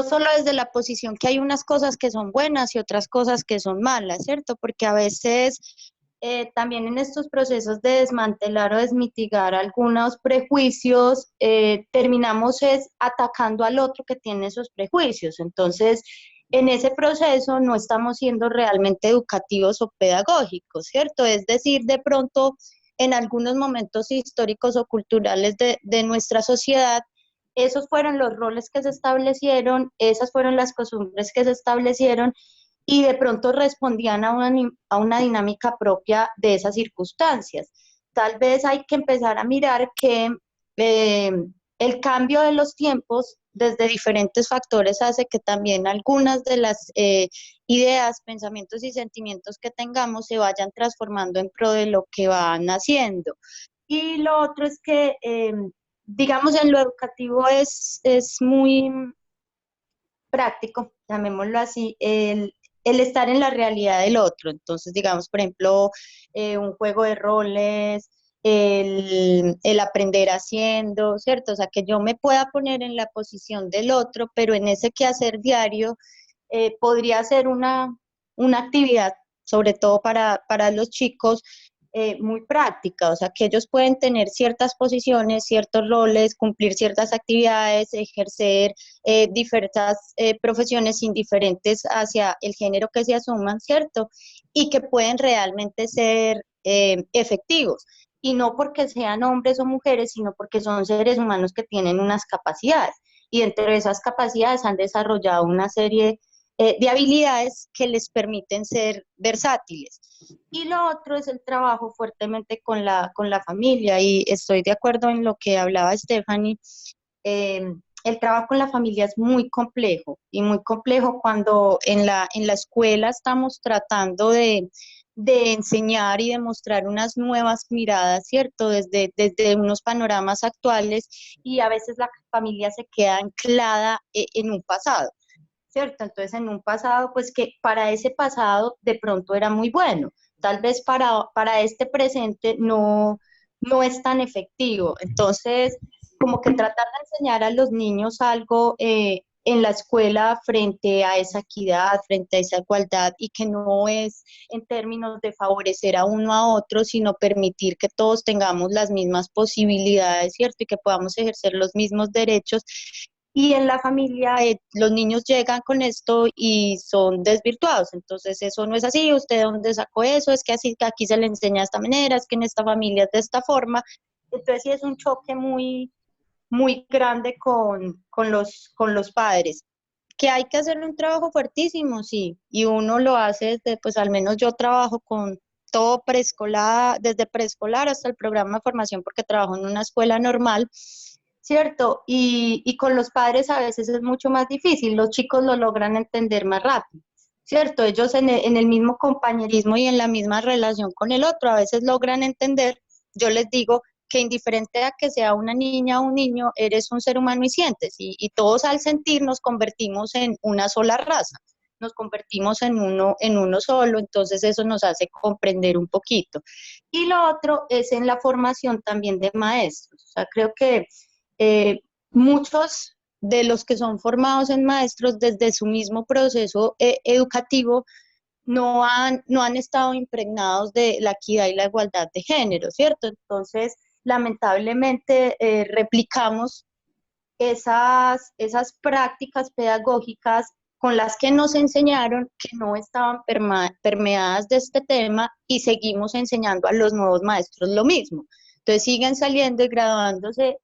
solo desde la posición que hay unas cosas que son buenas y otras cosas que son malas, ¿cierto? Porque a veces también en estos procesos de desmantelar o desmitigar algunos prejuicios, terminamos atacando al otro que tiene esos prejuicios. Entonces, en ese proceso no estamos siendo realmente educativos o pedagógicos, ¿cierto? Es decir, de pronto, en algunos momentos históricos o culturales de nuestra sociedad, esos fueron los roles que se establecieron, esas fueron las costumbres que se establecieron y de pronto respondían a una dinámica propia de esas circunstancias. Tal vez hay que empezar a mirar que eh, el cambio de los tiempos desde diferentes factores hace que también algunas de las ideas, pensamientos y sentimientos que tengamos se vayan transformando en pro de lo que van haciendo. Y lo otro es que, digamos, en lo educativo es muy práctico, llamémoslo así, el estar en la realidad del otro. Entonces, digamos, por ejemplo, un juego de roles, el aprender haciendo, ¿cierto? O sea, que yo me pueda poner en la posición del otro, pero en ese quehacer diario podría ser una actividad, sobre todo para los chicos, muy práctica, o sea, que ellos pueden tener ciertas posiciones, ciertos roles, cumplir ciertas actividades, ejercer diversas profesiones indiferentes hacia el género que se asuman, ¿cierto? Y que pueden realmente ser efectivos. Y no porque sean hombres o mujeres, sino porque son seres humanos que tienen unas capacidades. Y entre esas capacidades han desarrollado una serie de habilidades que les permiten ser versátiles. Y lo otro es el trabajo fuertemente con la familia, y estoy de acuerdo en lo que hablaba Stephanie. Eh, el trabajo con la familia es muy complejo, y muy complejo cuando en la escuela estamos tratando de enseñar y de mostrar unas nuevas miradas, ¿cierto? Desde unos panoramas actuales, y a veces la familia se queda anclada en un pasado. ¿Cierto? Entonces, en un pasado, pues que para ese pasado de pronto era muy bueno, tal vez para este presente no es tan efectivo. Entonces, como que tratar de enseñar a los niños algo en la escuela frente a esa equidad, frente a esa igualdad, y que no es en términos de favorecer a uno a otro, sino permitir que todos tengamos las mismas posibilidades, ¿cierto? Y que podamos ejercer los mismos derechos. Y en la familia los niños llegan con esto y son desvirtuados. Entonces, eso no es así. ¿Usted de dónde sacó eso? Es que así, que aquí se le enseña de esta manera, es que en esta familia es de esta forma. Entonces, sí es un choque muy, muy grande con los padres. Que hay que hacer un trabajo fuertísimo, sí. Y uno lo hace desde, pues al menos yo trabajo todo preescolar, desde preescolar hasta el programa de formación, porque trabajo en una escuela normal, ¿cierto? Y con los padres a veces es mucho más difícil, los chicos lo logran entender más rápido, ¿cierto? Ellos en el mismo compañerismo y en la misma relación con el otro a veces logran entender. Yo les digo que indiferente a que sea una niña o un niño, eres un ser humano y sientes, y todos al sentir nos convertimos en una sola raza, nos convertimos en uno solo, entonces eso nos hace comprender un poquito. Y lo otro es en la formación también de maestros, o sea, creo que muchos de los que son formados en maestros desde su mismo proceso educativo no han estado impregnados de la equidad y la igualdad de género, ¿cierto? Entonces, lamentablemente, replicamos esas prácticas pedagógicas con las que nos enseñaron que no estaban permeadas de este tema y seguimos enseñando a los nuevos maestros lo mismo. Entonces siguen saliendo y graduándose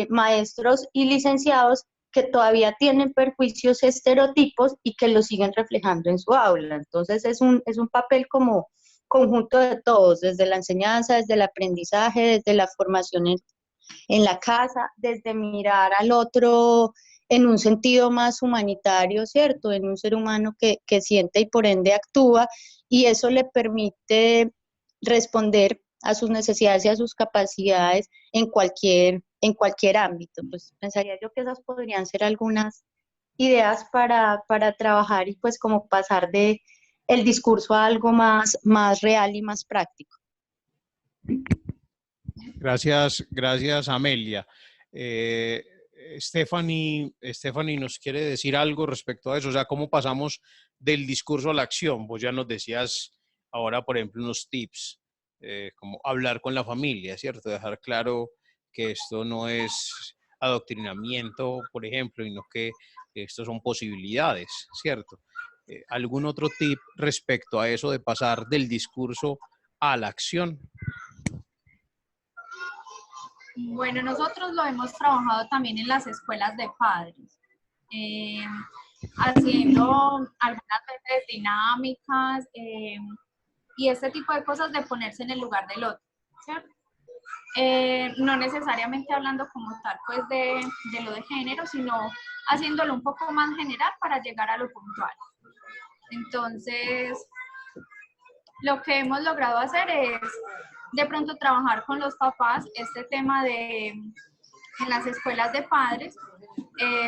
maestros y licenciados que todavía tienen perjuicios, estereotipos y que los siguen reflejando en su aula. Entonces es un papel como conjunto de todos, desde la enseñanza, desde el aprendizaje, desde la formación en la casa, desde mirar al otro en un sentido más humanitario, ¿cierto? En un ser humano que siente y por ende actúa, y eso le permite responder a sus necesidades y a sus capacidades en cualquier ámbito. Pues pensaría yo que esas podrían ser algunas ideas para trabajar y pues como pasar de el discurso a algo más real y más práctico. Gracias, gracias Amelia. Stephanie nos quiere decir algo respecto a eso, o sea, cómo pasamos del discurso a la acción. Vos ya nos decías ahora, por ejemplo, unos tips, como hablar con la familia, ¿cierto? Dejar claro que esto no es adoctrinamiento, por ejemplo, y no que esto son posibilidades, ¿cierto? ¿Algún otro tip respecto a eso de pasar del discurso a la acción? Bueno, nosotros lo hemos trabajado también en las escuelas de padres, haciendo algunas veces dinámicas y este tipo de cosas de ponerse en el lugar del otro, ¿cierto? No necesariamente hablando como tal pues de lo de género, sino haciéndolo un poco más general para llegar a lo puntual. Entonces, lo que hemos logrado hacer es de pronto trabajar con los papás este tema en las escuelas de padres,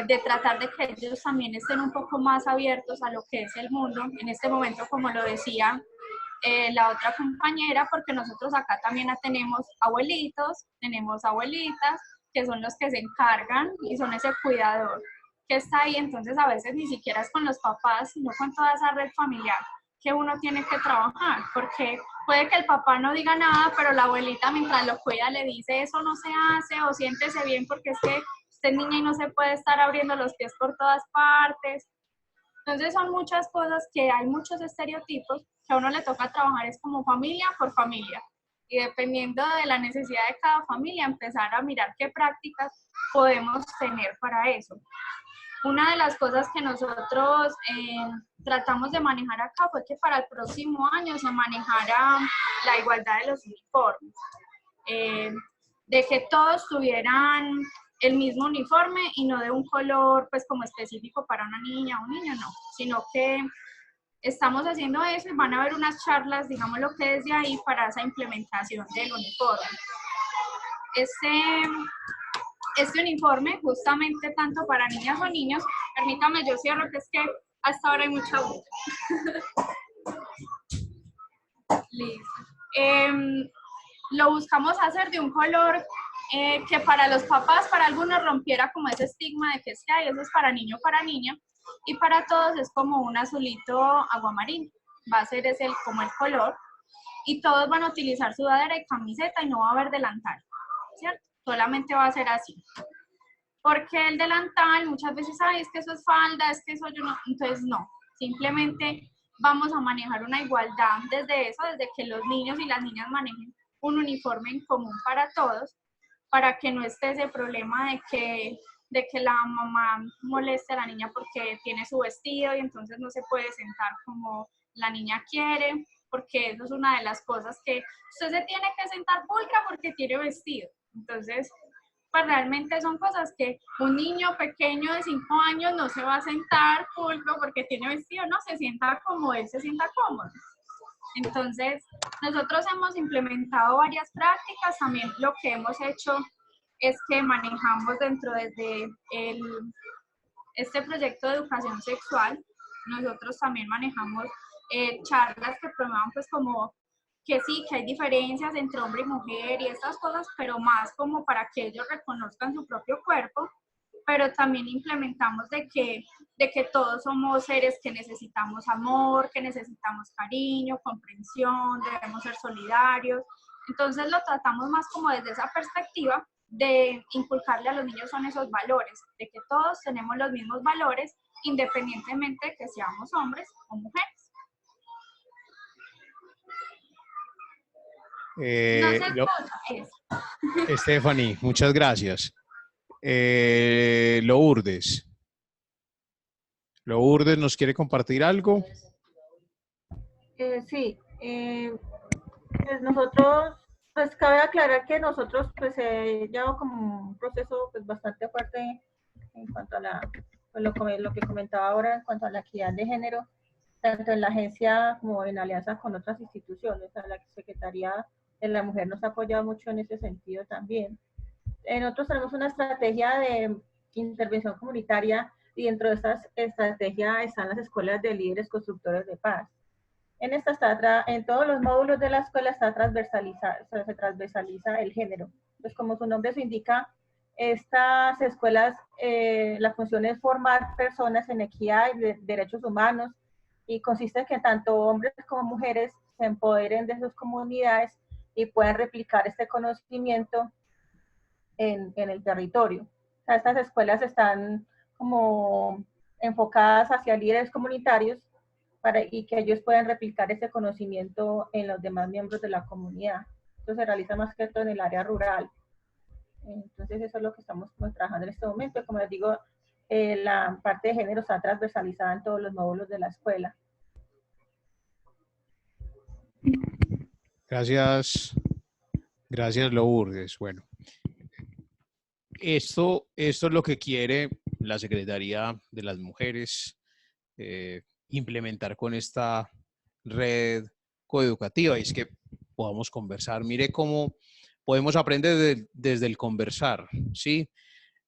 de tratar de que ellos también estén un poco más abiertos a lo que es el mundo, en este momento, como lo decía la otra compañera, porque nosotros acá también tenemos abuelitos, tenemos abuelitas, que son los que se encargan y son ese cuidador que está ahí, entonces a veces ni siquiera es con los papás, sino con toda esa red familiar que uno tiene que trabajar, porque puede que el papá no diga nada, pero la abuelita mientras lo cuida le dice eso no se hace o siéntese bien porque es que usted es niña y no se puede estar abriendo los pies por todas partes. Entonces son muchas cosas que hay muchos estereotipos que a uno le toca trabajar es como familia por familia y dependiendo de la necesidad de cada familia empezar a mirar qué prácticas podemos tener para eso. Una de las cosas que nosotros tratamos de manejar acá fue que para el próximo año se manejara la igualdad de los uniformes, de que todos tuvieran el mismo uniforme y no de un color pues como específico para una niña o un niño, no, sino que estamos haciendo eso y van a haber unas charlas, digamos lo que desde ahí, para esa implementación del uniforme. Este uniforme, justamente tanto para niñas o niños, permítame, yo cierro, que es que hasta ahora hay mucha bulla. Listo. Lo buscamos hacer de un color que para los papás, para algunos rompiera como ese estigma de que es que hay, eso es para niño, para niña, y para todos es como un azulito aguamarino, va a ser ese como el color, y todos van a utilizar sudadera y camiseta y no va a haber delantal, ¿cierto? Solamente va a ser así. Porque el delantal muchas veces, ay, es que eso es falda, es que eso yo no, entonces no, simplemente vamos a manejar una igualdad desde eso, desde que los niños y las niñas manejen un uniforme en común para todos, para que no esté ese problema de que la mamá moleste a la niña porque tiene su vestido y entonces no se puede sentar como la niña quiere, porque eso es una de las cosas que usted se tiene que sentar pulcra porque tiene vestido. Entonces, pues realmente son cosas que un niño pequeño de 5 años no se va a sentar pulcro porque tiene vestido, no, se sienta como él se sienta cómodo. Entonces, nosotros hemos implementado varias prácticas, también lo que hemos hecho es que manejamos dentro de este proyecto de educación sexual, nosotros también manejamos charlas que promuevan pues como que sí, que hay diferencias entre hombre y mujer y estas cosas, pero más como para que ellos reconozcan su propio cuerpo, pero también implementamos de que todos somos seres que necesitamos amor, que necesitamos cariño, comprensión, debemos ser solidarios. Entonces lo tratamos más como desde esa perspectiva de inculcarle a los niños son esos valores, de que todos tenemos los mismos valores, independientemente de que seamos hombres o mujeres. No se escucha eso. Stephanie, muchas gracias. Lourdes, ¿nos quiere compartir algo? Sí, pues nosotros, pues cabe aclarar que nosotros pues llevamos como un proceso pues bastante fuerte en cuanto a lo que comentaba ahora en cuanto a la equidad de género, tanto en la agencia como en alianza con otras instituciones. O sea, la Secretaría de la Mujer nos ha apoyado mucho en ese sentido también. Nosotros tenemos una estrategia de intervención comunitaria y dentro de esta estrategia están las escuelas de líderes constructores de paz. En todos los módulos de la escuela se transversaliza el género. Pues como su nombre se indica, estas escuelas, la función es formar personas en equidad y de derechos humanos y consiste en que tanto hombres como mujeres se empoderen de sus comunidades y puedan replicar este conocimiento en el territorio. O sea, estas escuelas están como enfocadas hacia líderes comunitarios y que ellos puedan replicar ese conocimiento en los demás miembros de la comunidad. Esto se realiza más que todo en el área rural. Entonces eso es lo que estamos trabajando en este momento. Como les digo, la parte de género está transversalizada en todos los módulos de la escuela. Gracias, Lourdes. Bueno, esto es lo que quiere la Secretaría de las Mujeres implementar con esta red coeducativa, y es que podamos conversar. Mire cómo podemos aprender desde el conversar, ¿sí?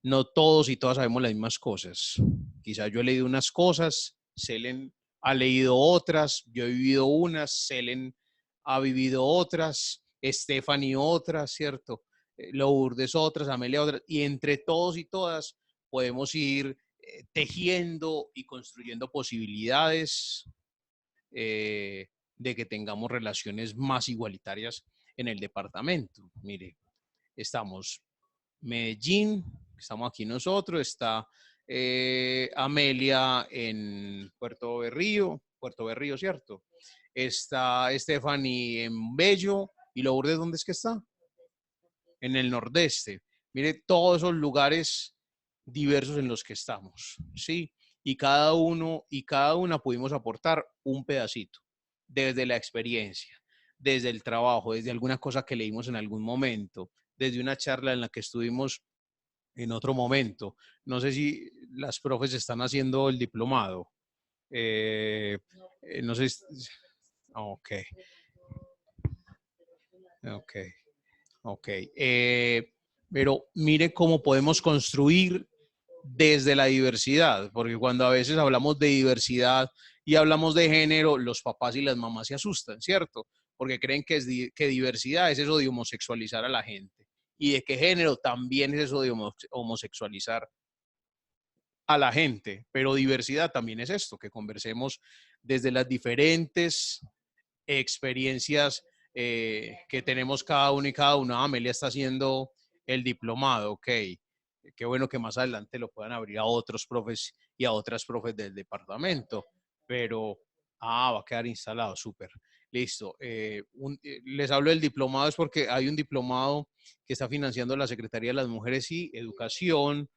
No todos y todas sabemos las mismas cosas. Quizá yo he leído unas cosas, Selen ha leído otras, yo he vivido unas, Selen ha vivido otras, Stephanie otras, ¿cierto? Lourdes otras, Amelia otras, y entre todos y todas podemos ir tejiendo y construyendo posibilidades de que tengamos relaciones más igualitarias en el departamento. Mire, estamos Medellín, estamos aquí nosotros, está Amelia en Puerto Berrío, ¿cierto? Está Stephanie en Bello, y Lourdes, ¿dónde es que está? En el nordeste. Mire, todos esos lugares diversos en los que estamos, ¿sí? Y cada uno y cada una pudimos aportar un pedacito, desde la experiencia, desde el trabajo, desde alguna cosa que leímos en algún momento, desde una charla en la que estuvimos en otro momento. No sé si las profes están haciendo el diplomado. No sé. Ok. Pero mire cómo podemos construir desde la diversidad, porque cuando a veces hablamos de diversidad y hablamos de género, los papás y las mamás se asustan, ¿cierto? Porque creen que diversidad es eso de homosexualizar a la gente, y de que género también es eso de homosexualizar a la gente, pero diversidad también es esto, que conversemos desde las diferentes experiencias que tenemos cada uno y cada una. Amelia está haciendo el diplomado, ok. Qué bueno que más adelante lo puedan abrir a otros profes y a otras profes del departamento, pero va a quedar instalado, súper. Listo. Les hablo del diplomado es porque hay un diplomado que está financiando la Secretaría de las Mujeres y Educación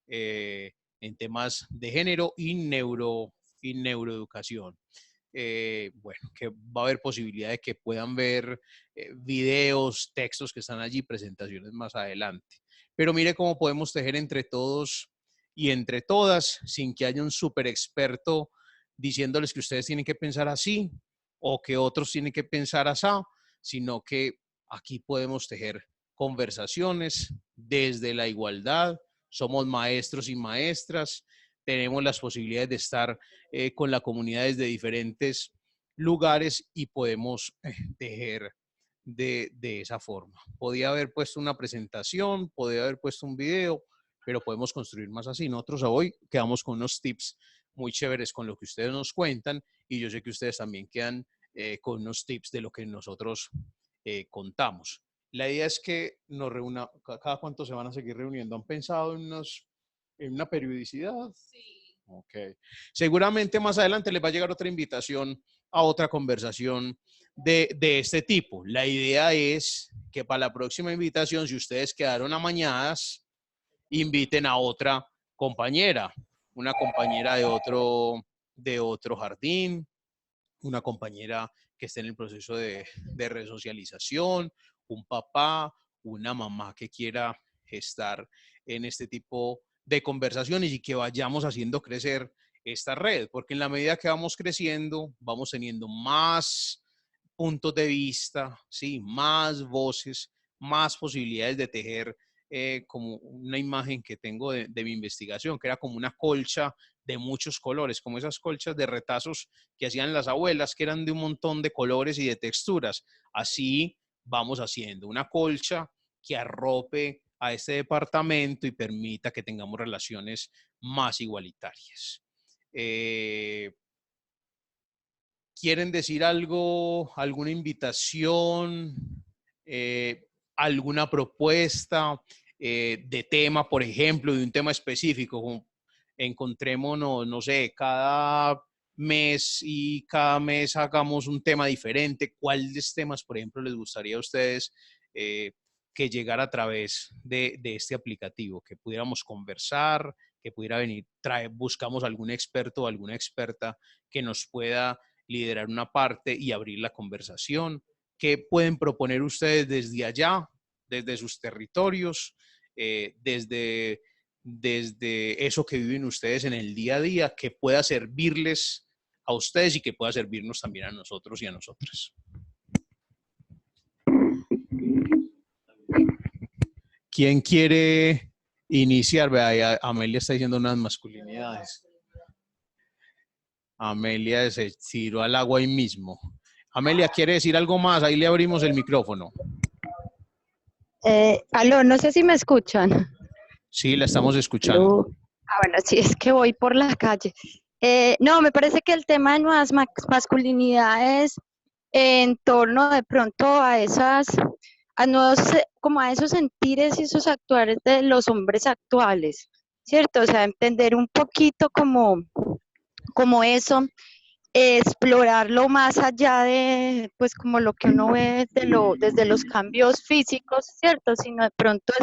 en temas de género y neuroeducación. bueno, que va a haber posibilidad de que puedan ver videos, textos que están allí, presentaciones más adelante. Pero mire cómo podemos tejer entre todos y entre todas sin que haya un súper experto diciéndoles que ustedes tienen que pensar así o que otros tienen que pensar así, sino que aquí podemos tejer conversaciones desde la igualdad. Somos maestros y maestras, tenemos las posibilidades de estar con la comunidad desde diferentes lugares y podemos tejer de esa forma. Podía haber puesto una presentación, podía haber puesto un video, pero podemos construir más así. Nosotros hoy quedamos con unos tips muy chéveres con lo que ustedes nos cuentan y yo sé que ustedes también quedan con unos tips de lo que nosotros contamos. La idea es que nos reúna, ¿cada cuánto se van a seguir reuniendo? ¿Han pensado en una periodicidad? Sí. Ok. Seguramente más adelante les va a llegar otra invitación a otra conversación de este tipo. La idea es que para la próxima invitación, si ustedes quedaron amañadas, inviten a otra compañera, una compañera de otro jardín, una compañera que esté en el proceso de resocialización, un papá, una mamá que quiera estar en este tipo de conversaciones y que vayamos haciendo crecer esta red, porque en la medida que vamos creciendo, vamos teniendo más puntos de vista, ¿sí? Más voces, más posibilidades de tejer como una imagen que tengo de mi investigación, que era como una colcha de muchos colores, como esas colchas de retazos que hacían las abuelas, que eran de un montón de colores y de texturas. Así vamos haciendo una colcha que arrope a este departamento y permita que tengamos relaciones más igualitarias. ¿Quieren decir algo, alguna invitación, alguna propuesta de tema, por ejemplo, de un tema específico? Como encontrémonos, no sé, cada mes y cada mes hagamos un tema diferente. ¿Cuáles temas, por ejemplo, les gustaría a ustedes que llegara a través de este aplicativo? Que pudiéramos conversar, que pudiera venir, buscamos algún experto o alguna experta que nos pueda liderar una parte y abrir la conversación. ¿Qué pueden proponer ustedes desde allá, desde sus territorios, desde eso que viven ustedes en el día a día, que pueda servirles a ustedes y que pueda servirnos también a nosotros y a nosotras? ¿Quién quiere iniciar? Vea, Amelia está diciendo unas masculinidades. Amelia se tiró al agua ahí mismo. Amelia, ¿quiere decir algo más? Ahí le abrimos el micrófono. Aló, no sé si me escuchan. Sí, la estamos escuchando. Bueno, sí, es que voy por la calle. No, me parece que el tema de nuevas masculinidades en torno de pronto a como a esos sentires y esos actuares de los hombres actuales, ¿cierto? O sea, entender un poquito como eso, explorarlo más allá de, pues, como lo que uno ve desde los cambios físicos, ¿cierto? Sino de pronto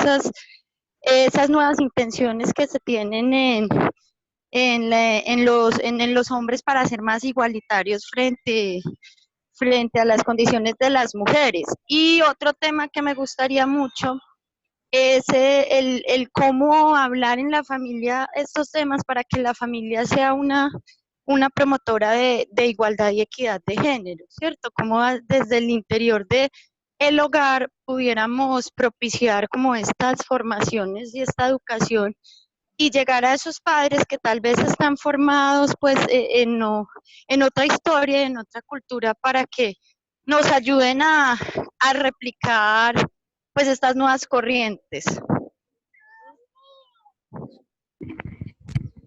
esas nuevas intenciones que se tienen en los hombres para ser más igualitarios frente a las condiciones de las mujeres. Y otro tema que me gustaría mucho es el cómo hablar en la familia estos temas para que la familia sea una promotora de igualdad y equidad de género, ¿cierto? Cómo desde el interior del hogar pudiéramos propiciar como estas formaciones y esta educación y llegar a esos padres que tal vez están formados pues en otra historia, en otra cultura, para que nos ayuden a replicar pues estas nuevas corrientes.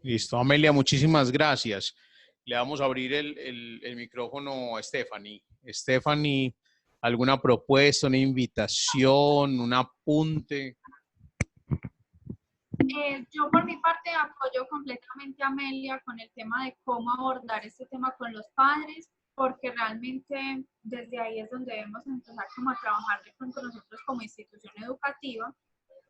Listo, Amelia, muchísimas gracias. Le vamos a abrir el micrófono a Stephanie. Stephanie, ¿alguna propuesta, una invitación, un apunte? Yo por mi parte apoyo completamente a Amelia con el tema de cómo abordar este tema con los padres, porque realmente desde ahí es donde debemos empezar como a trabajar de pronto nosotros como institución educativa,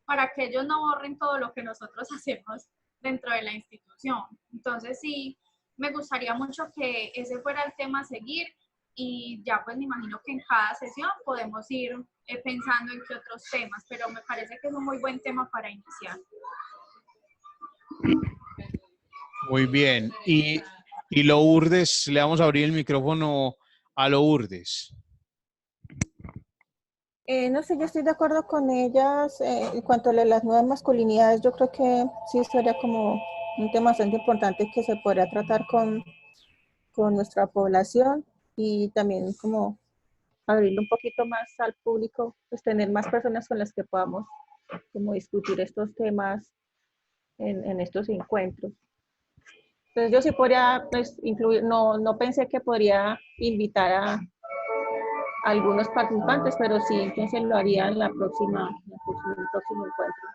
para que ellos no borren todo lo que nosotros hacemos dentro de la institución. Entonces sí, me gustaría mucho que ese fuera el tema a seguir y ya pues me imagino que en cada sesión podemos ir pensando en qué otros temas, pero me parece que es un muy buen tema para iniciar. Muy bien. Y Lourdes, le vamos a abrir el micrófono a Lourdes. No sé, yo estoy de acuerdo con ellas en cuanto a las nuevas masculinidades. Yo creo que sí sería como un tema bastante importante que se podría tratar con nuestra población y también como abrirlo un poquito más al público, pues tener más personas con las que podamos como discutir estos temas en estos encuentros. Entonces yo sí podría pues, incluir, no pensé que podría invitar a algunos participantes, pero sí, entonces lo haría en el próximo encuentro.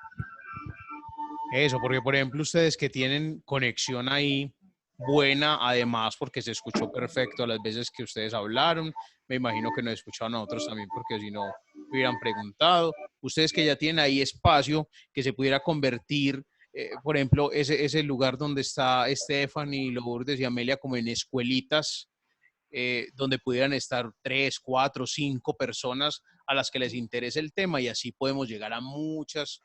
Eso, porque por ejemplo ustedes que tienen conexión ahí buena, además porque se escuchó perfecto a las veces que ustedes hablaron, me imagino que nos escucharon a otros también porque si no hubieran preguntado, ustedes que ya tienen ahí espacio que se pudiera convertir, por ejemplo, ese lugar donde está Stephanie, Lourdes y Amelia como en escuelitas, donde pudieran estar 3, 4, 5 personas a las que les interese el tema y así podemos llegar a muchas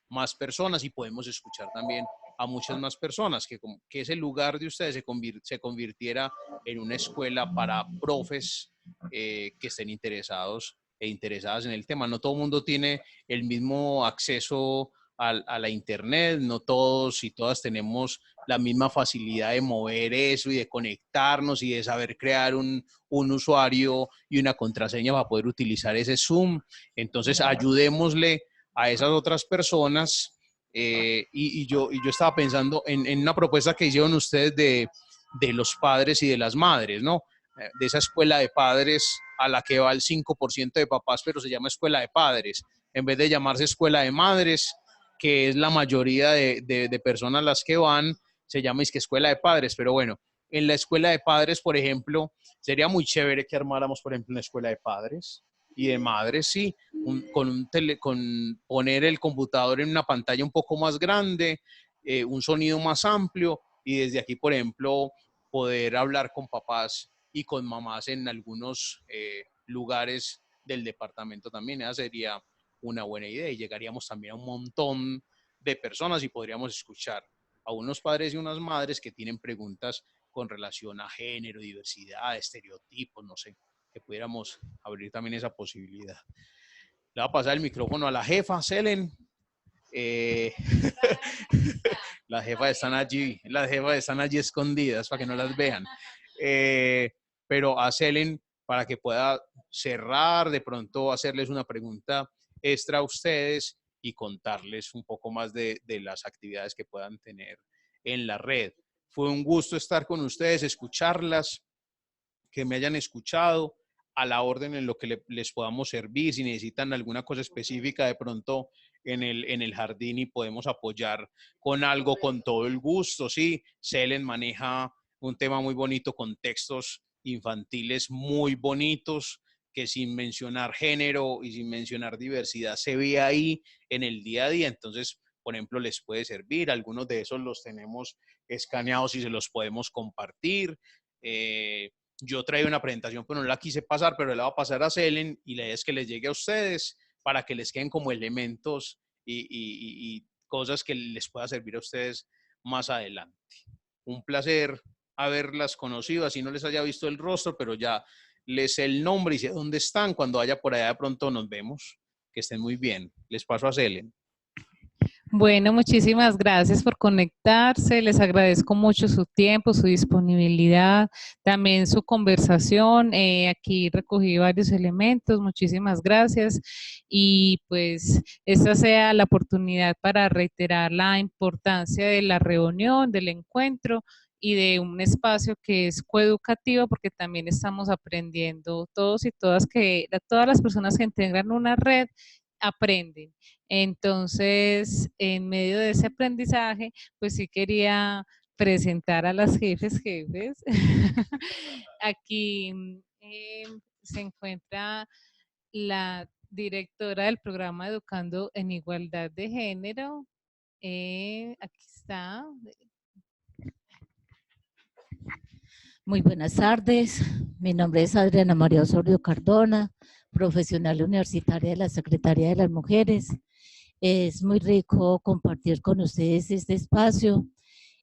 más personas y podemos escuchar también a muchas más personas, que ese lugar de ustedes se convirtiera en una escuela para profes que estén interesados e interesadas en el tema. No todo el mundo tiene el mismo acceso a la internet, no todos y todas tenemos la misma facilidad de mover eso y de conectarnos y de saber crear un usuario y una contraseña para poder utilizar ese Zoom. Entonces, ayudémosle a esas otras personas y yo estaba pensando en una propuesta que hicieron ustedes de los padres y de las madres, ¿no? De esa escuela de padres a la que va el 5% de papás, pero se llama escuela de padres, en vez de llamarse escuela de madres, que es la mayoría de personas las que van, se llama escuela de padres, pero bueno, en la escuela de padres, por ejemplo, sería muy chévere que armáramos, por ejemplo, una escuela de padres y de madres, sí, con poner el computador en una pantalla un poco más grande, un sonido más amplio y desde aquí, por ejemplo, poder hablar con papás y con mamás en algunos lugares del departamento también. Esa sería una buena idea y llegaríamos también a un montón de personas y podríamos escuchar a unos padres y unas madres que tienen preguntas con relación a género, diversidad, estereotipos, no sé, que pudiéramos abrir también esa posibilidad. Le voy a pasar el micrófono a la jefa, Selen. Las jefas están allí escondidas para que no las vean. Pero a Selen, para que pueda cerrar, de pronto hacerles una pregunta extra a ustedes y contarles un poco más de las actividades que puedan tener en la red. Fue un gusto estar con ustedes, escucharlas, que me hayan escuchado, a la orden en lo que les podamos servir, si necesitan alguna cosa específica de pronto en el jardín y podemos apoyar con algo con todo el gusto, sí. Selen maneja un tema muy bonito con textos infantiles muy bonitos que sin mencionar género y sin mencionar diversidad se ve ahí en el día a día, entonces por ejemplo les puede servir, algunos de esos los tenemos escaneados y se los podemos compartir. Yo traía una presentación, pero no la quise pasar, pero la voy a pasar a Selen y la idea es que les llegue a ustedes para que les queden como elementos y cosas que les pueda servir a ustedes más adelante. Un placer haberlas conocido, así no les haya visto el rostro, pero ya les sé el nombre y sé dónde están. Cuando vaya por allá de pronto nos vemos. Que estén muy bien. Les paso a Selen. Bueno, muchísimas gracias por conectarse. Les agradezco mucho su tiempo, su disponibilidad, también su conversación. Aquí recogí varios elementos. Muchísimas gracias. Y pues esta sea la oportunidad para reiterar la importancia de la reunión, del encuentro y de un espacio que es coeducativo, porque también estamos aprendiendo todos y todas todas las personas que integran una red aprenden. Entonces, en medio de ese aprendizaje, pues sí quería presentar a las jefes. Aquí se encuentra la directora del programa Educando en Igualdad de Género. Aquí está. Muy buenas tardes, mi nombre es Adriana María Osorio Cardona, profesional universitaria de la Secretaría de las Mujeres. Es muy rico compartir con ustedes este espacio.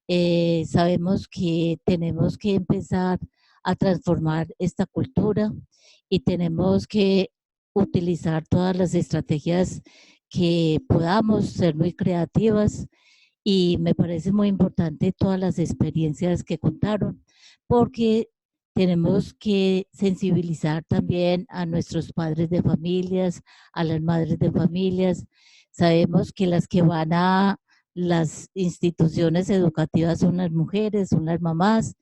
Sabemos que tenemos que empezar a transformar esta cultura y tenemos que utilizar todas las estrategias que podamos, ser muy creativas, y me parece muy importante todas las experiencias que contaron, porque tenemos que sensibilizar también a nuestros padres de familias, a las madres de familias. Sabemos que las que van a las instituciones educativas son las mujeres, son las mamás,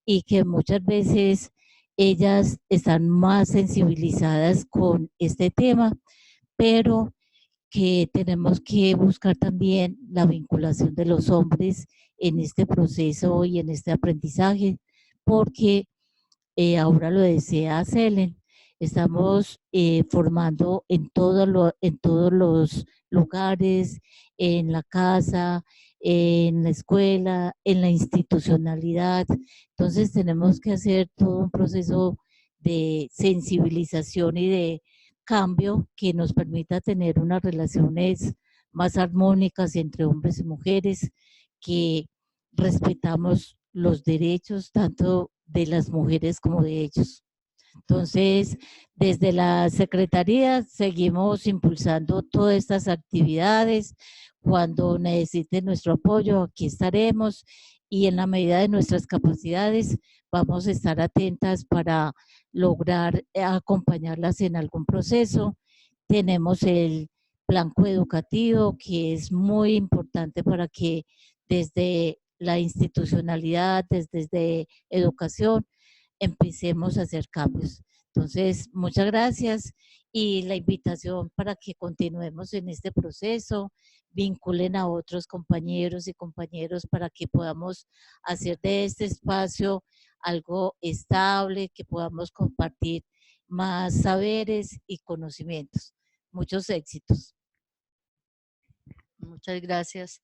y que muchas veces ellas están más sensibilizadas con este tema, pero que tenemos que buscar también la vinculación de los hombres en este proceso y en este aprendizaje, porque ahora lo desea Selen, estamos formando en todos los lugares, en la casa, en la escuela, en la institucionalidad. Entonces tenemos que hacer todo un proceso de sensibilización y de cambio que nos permita tener unas relaciones más armónicas entre hombres y mujeres, que respetamos los derechos tanto de las mujeres como de ellos. Entonces, desde la Secretaría seguimos impulsando todas estas actividades. Cuando necesiten nuestro apoyo, aquí estaremos, y en la medida de nuestras capacidades vamos a estar atentas para lograr acompañarlas en algún proceso. Tenemos el plan coeducativo, que es muy importante para que desde la institucionalidad, desde educación, empecemos a hacer cambios. Entonces, muchas gracias, y la invitación para que continuemos en este proceso, vinculen a otros compañeros y compañeros para que podamos hacer de este espacio algo estable, que podamos compartir más saberes y conocimientos. Muchos éxitos. Muchas gracias.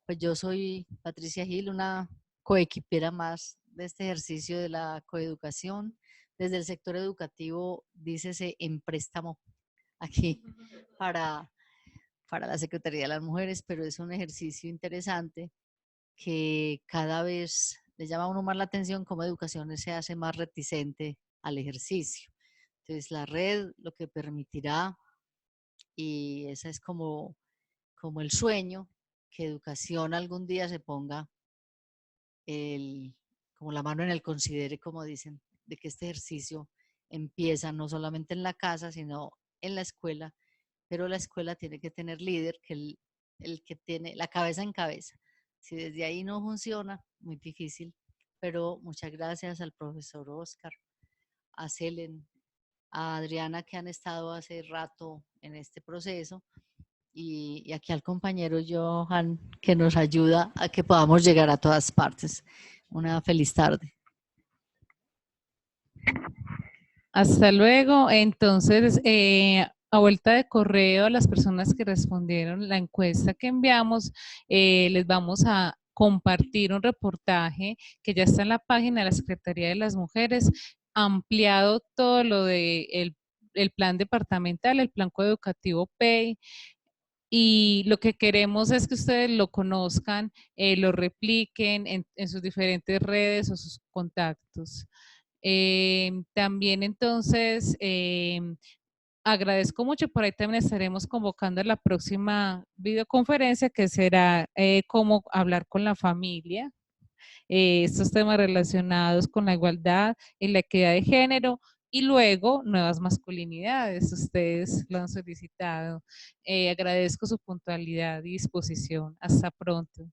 Pues yo soy Patricia Gil, una coequipera más de este ejercicio de la coeducación. Desde el sector educativo, dícese en préstamo aquí para la Secretaría de las Mujeres, pero es un ejercicio interesante que cada vez le llama a uno más la atención cómo educación se hace más reticente al ejercicio. Entonces la red lo que permitirá, y esa es como el sueño, que educación algún día se ponga como la mano en el considere, como dicen, de que este ejercicio empieza no solamente en la casa, sino en la escuela, pero la escuela tiene que tener líder, que el que tiene la cabeza en cabeza. Si desde ahí no funciona, muy difícil, pero muchas gracias al profesor Oscar, a Selen, a Adriana, que han estado hace rato en este proceso, y aquí al compañero Johan, que nos ayuda a que podamos llegar a todas partes. Una feliz tarde. Hasta luego. Entonces, a vuelta de correo, a las personas que respondieron la encuesta que enviamos, les vamos a compartir un reportaje que ya está en la página de la Secretaría de las Mujeres, ampliado todo lo de el plan departamental, el plan coeducativo PEI. Y lo que queremos es que ustedes lo conozcan, lo repliquen en sus diferentes redes o sus contactos. También entonces agradezco mucho, por ahí también estaremos convocando a la próxima videoconferencia, que será cómo hablar con la familia, estos temas relacionados con la igualdad y la equidad de género, y luego nuevas masculinidades. Ustedes lo han solicitado. Agradezco su puntualidad y disposición. Hasta pronto.